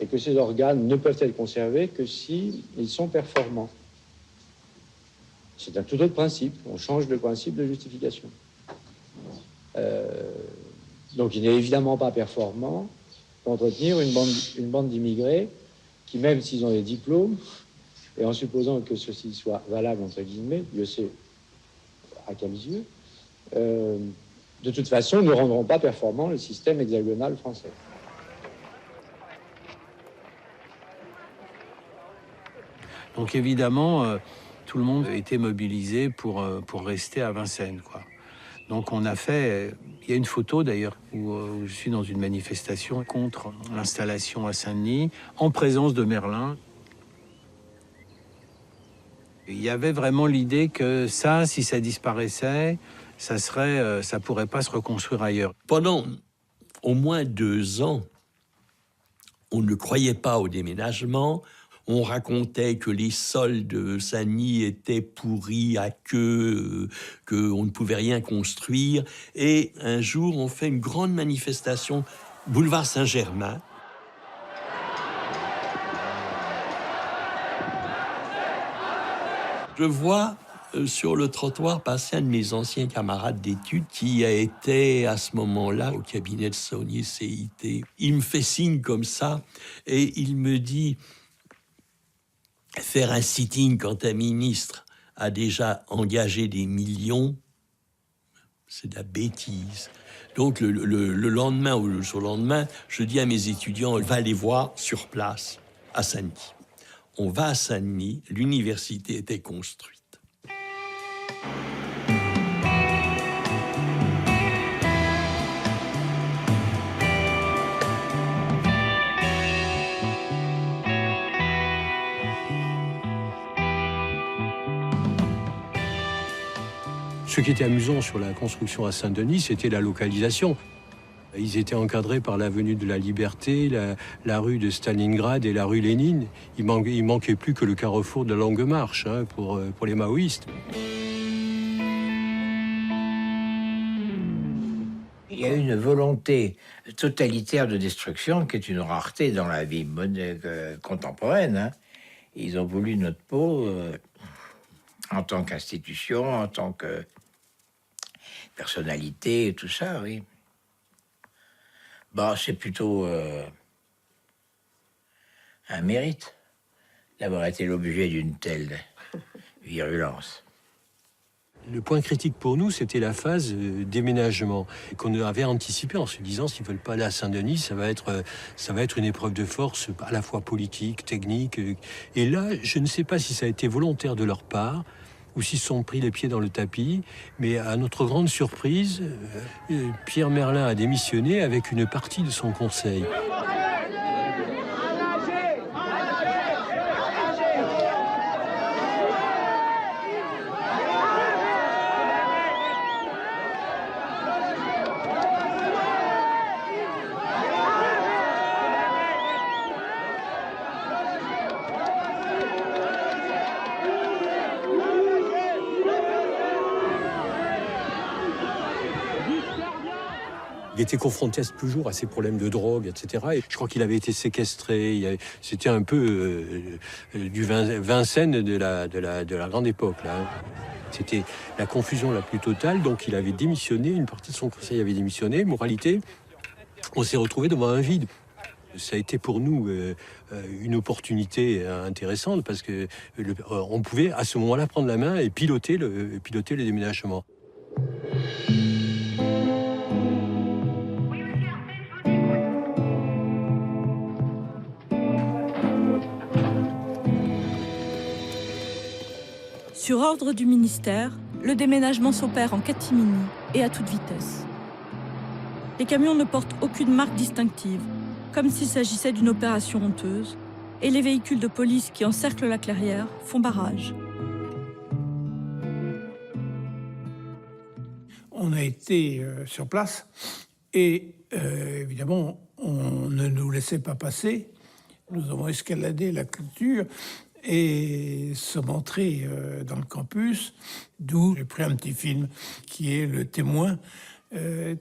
et que ces organes ne peuvent être conservés que s'ils sont performants. C'est un tout autre principe. On change de principe de justification. Donc il n'est évidemment pas performant d'entretenir une bande d'immigrés qui, même s'ils ont des diplômes, et en supposant que ceci soit valable, entre guillemets, Dieu sait à quels yeux, de toute façon, ne rendront pas performant le système hexagonal français. Donc évidemment, tout le monde a été mobilisé pour rester à Vincennes, quoi. Donc on a fait... Il y a une photo d'ailleurs où je suis dans une manifestation contre l'installation à Saint-Denis, en présence de Merlin. Il y avait vraiment l'idée que ça, si ça disparaissait, ça pourrait pas se reconstruire ailleurs. Pendant au moins 2 ans, on ne croyait pas au déménagement. On racontait que les sols de Saint-Denis étaient pourris à queue, qu'on ne pouvait rien construire. Et un jour, on fait une grande manifestation, boulevard Saint-Germain. Je vois sur le trottoir passer un de mes anciens camarades d'études qui a été à ce moment-là au cabinet de Saunier CIT. Il me fait signe comme ça et il me dit... Faire un sit-in quand un ministre a déjà engagé des millions, c'est de la bêtise. Donc le lendemain ou le surlendemain, je dis à mes étudiants, on va les voir sur place à Saint-Denis. On va à Saint-Denis, l'université était construite. Ce qui était amusant sur la construction à Saint-Denis, c'était la localisation. Ils étaient encadrés par l'avenue de la Liberté, la rue de Stalingrad et la rue Lénine. Il manquait plus que le carrefour de Longue Marche pour les maoïstes. Il y a une volonté totalitaire de destruction qui est une rareté dans la vie contemporaine. Ils ont voulu notre peau en tant qu'institution, en tant que personnalité, et tout ça, oui. Bah, c'est plutôt un mérite d'avoir été l'objet d'une telle virulence. Le point critique pour nous, c'était la phase déménagement qu'on avait anticipé en se disant s'ils veulent pas aller à Saint-Denis, ça va être une épreuve de force à la fois politique, technique. Et là, je ne sais pas si ça a été volontaire de leur part ou s'ils se sont pris les pieds dans le tapis, mais à notre grande surprise, Pierre Merlin a démissionné avec une partie de son conseil. Il était confronté toujours à ces problèmes de drogue, etc. Et je crois qu'il avait été séquestré. C'était un peu du Vincennes de la grande époque, là. C'était la confusion la plus totale. Donc il avait démissionné, une partie de son conseil avait démissionné. Moralité, on s'est retrouvé devant un vide. Ça a été pour nous une opportunité intéressante parce que on pouvait à ce moment-là prendre la main et piloter le déménagement. Sur ordre du ministère, le déménagement s'opère en catimini et à toute vitesse. Les camions ne portent aucune marque distinctive, comme s'il s'agissait d'une opération honteuse, et les véhicules de police qui encerclent la clairière font barrage. On a été sur place et évidemment, on ne nous laissait pas passer. Nous avons escaladé la clôture et sommes entrés dans le campus, d'où j'ai pris un petit film qui est le témoin.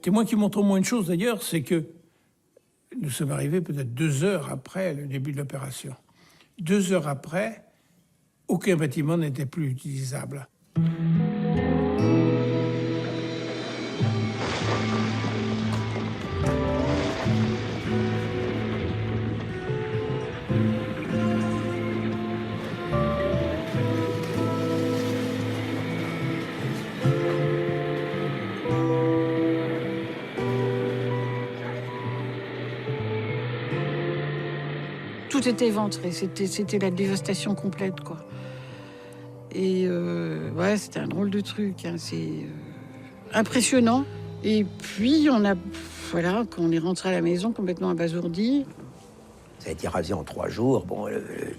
Témoin qui montre au moins une chose d'ailleurs, c'est que nous sommes arrivés peut-être 2 heures après le début de l'opération. 2 heures après, aucun bâtiment n'était plus utilisable. Tout était éventré, c'était la dévastation complète, quoi. Et ouais, c'était un drôle de truc, hein. C'est impressionnant. Et puis, voilà, quand on est rentré à la maison complètement abasourdi. Ça a été rasé en 3 jours. Bon,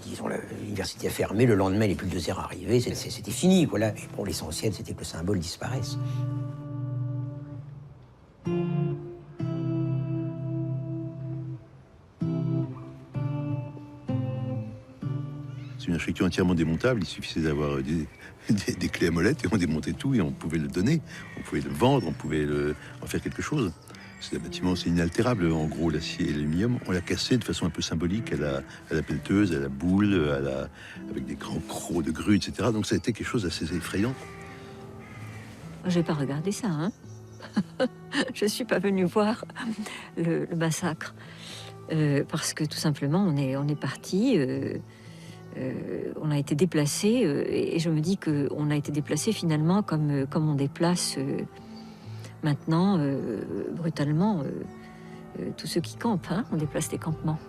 disons, l'université a fermé. Le lendemain, les bulldozers arrivaient. C'était fini, quoi. Là. Et pour l'essentiel, c'était que le symbole disparaisse. C'est une architecture entièrement démontable. Il suffisait d'avoir des clés à molette et on démontait tout et on pouvait le donner. On pouvait le vendre, on pouvait en faire quelque chose. C'est un bâtiment, c'est inaltérable. En gros, l'acier et l'aluminium, on l'a cassé de façon un peu symbolique à la pelleteuse, à la boule, avec des grands crocs de grue, etc. Donc ça a été quelque chose d'assez effrayant. J'ai pas regardé ça, hein. Je suis pas venue voir le massacre. Parce que tout simplement, on est parti... on a été déplacé et je me dis qu'on a été déplacé finalement comme on déplace maintenant brutalement tous ceux qui campent, hein, on déplace des campements.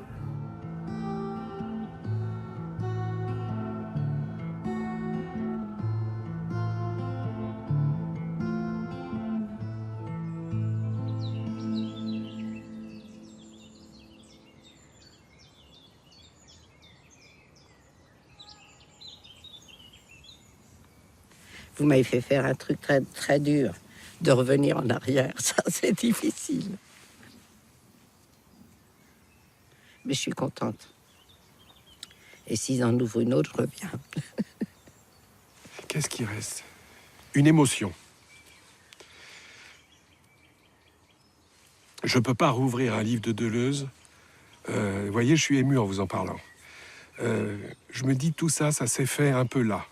Vous m'avez fait faire un truc très, très dur, de revenir en arrière. Ça, c'est difficile. Mais je suis contente. Et s'ils en ouvrent une autre, je reviens. Qu'est-ce qui reste? Une émotion. Je ne peux pas rouvrir un livre de Deleuze. Vous voyez, je suis ému en vous en parlant. Je me dis, tout ça, ça s'est fait un peu là.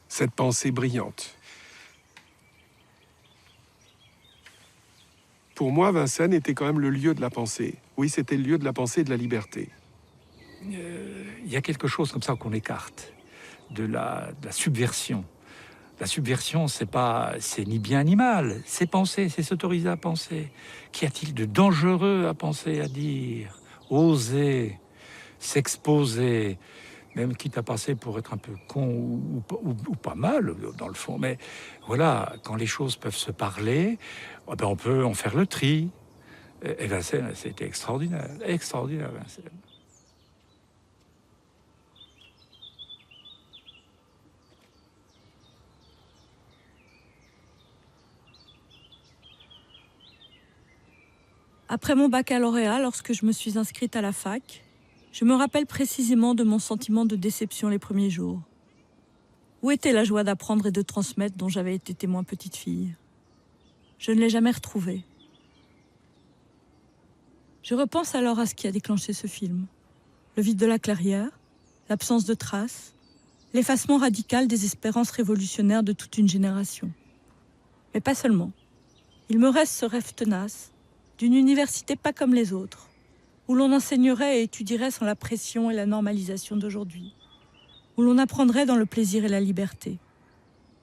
Cette pensée brillante. Pour moi, Vincennes était quand même le lieu de la pensée. Oui, c'était le lieu de la pensée et de la liberté. Il y a quelque chose comme ça qu'on écarte, de la subversion. La subversion, c'est ni bien ni mal. C'est penser, c'est s'autoriser à penser. Qu'y a-t-il de dangereux à penser, à dire, oser, s'exposer, même quitte à passer pour être un peu con ou pas mal, dans le fond. Mais voilà, quand les choses peuvent se parler, ben on peut en faire le tri. Et Vincennes, c'était extraordinaire, extraordinaire, Vincennes. Après mon baccalauréat, lorsque je me suis inscrite à la fac, je me rappelle précisément de mon sentiment de déception les premiers jours. Où était la joie d'apprendre et de transmettre dont j'avais été témoin petite fille? Je ne l'ai jamais retrouvée. Je repense alors à ce qui a déclenché ce film. Le vide de la clairière, l'absence de traces, l'effacement radical des espérances révolutionnaires de toute une génération. Mais pas seulement. Il me reste ce rêve tenace d'une université pas comme les autres, où l'on enseignerait et étudierait sans la pression et la normalisation d'aujourd'hui, où l'on apprendrait dans le plaisir et la liberté.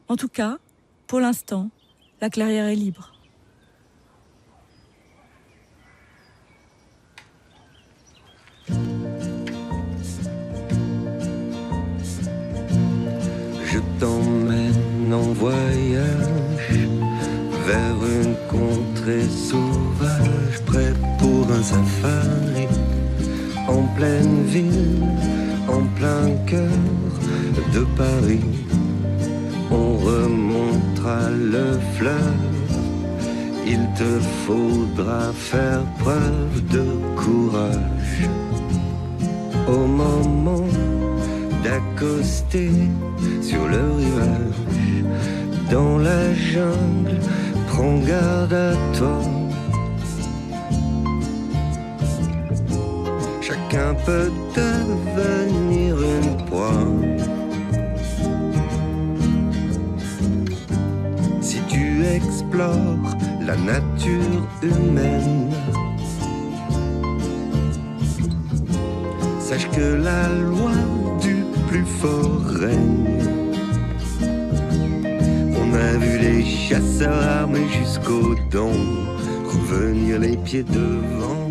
En tout cas, pour l'instant, la clairière est libre. Je t'emmène voyage vers une contrée sauvage, prêt pour un safari, en pleine ville, en plein cœur de Paris. On remontera le fleuve, il te faudra faire preuve de courage. Au moment d'accoster sur le rivage, dans la jungle, prends garde à toi. Chacun peut devenir une proie. Si tu explores la nature humaine, sache que la loi du plus fort règne. On a vu les chasseurs armés jusqu'aux dents revenir les pieds devant.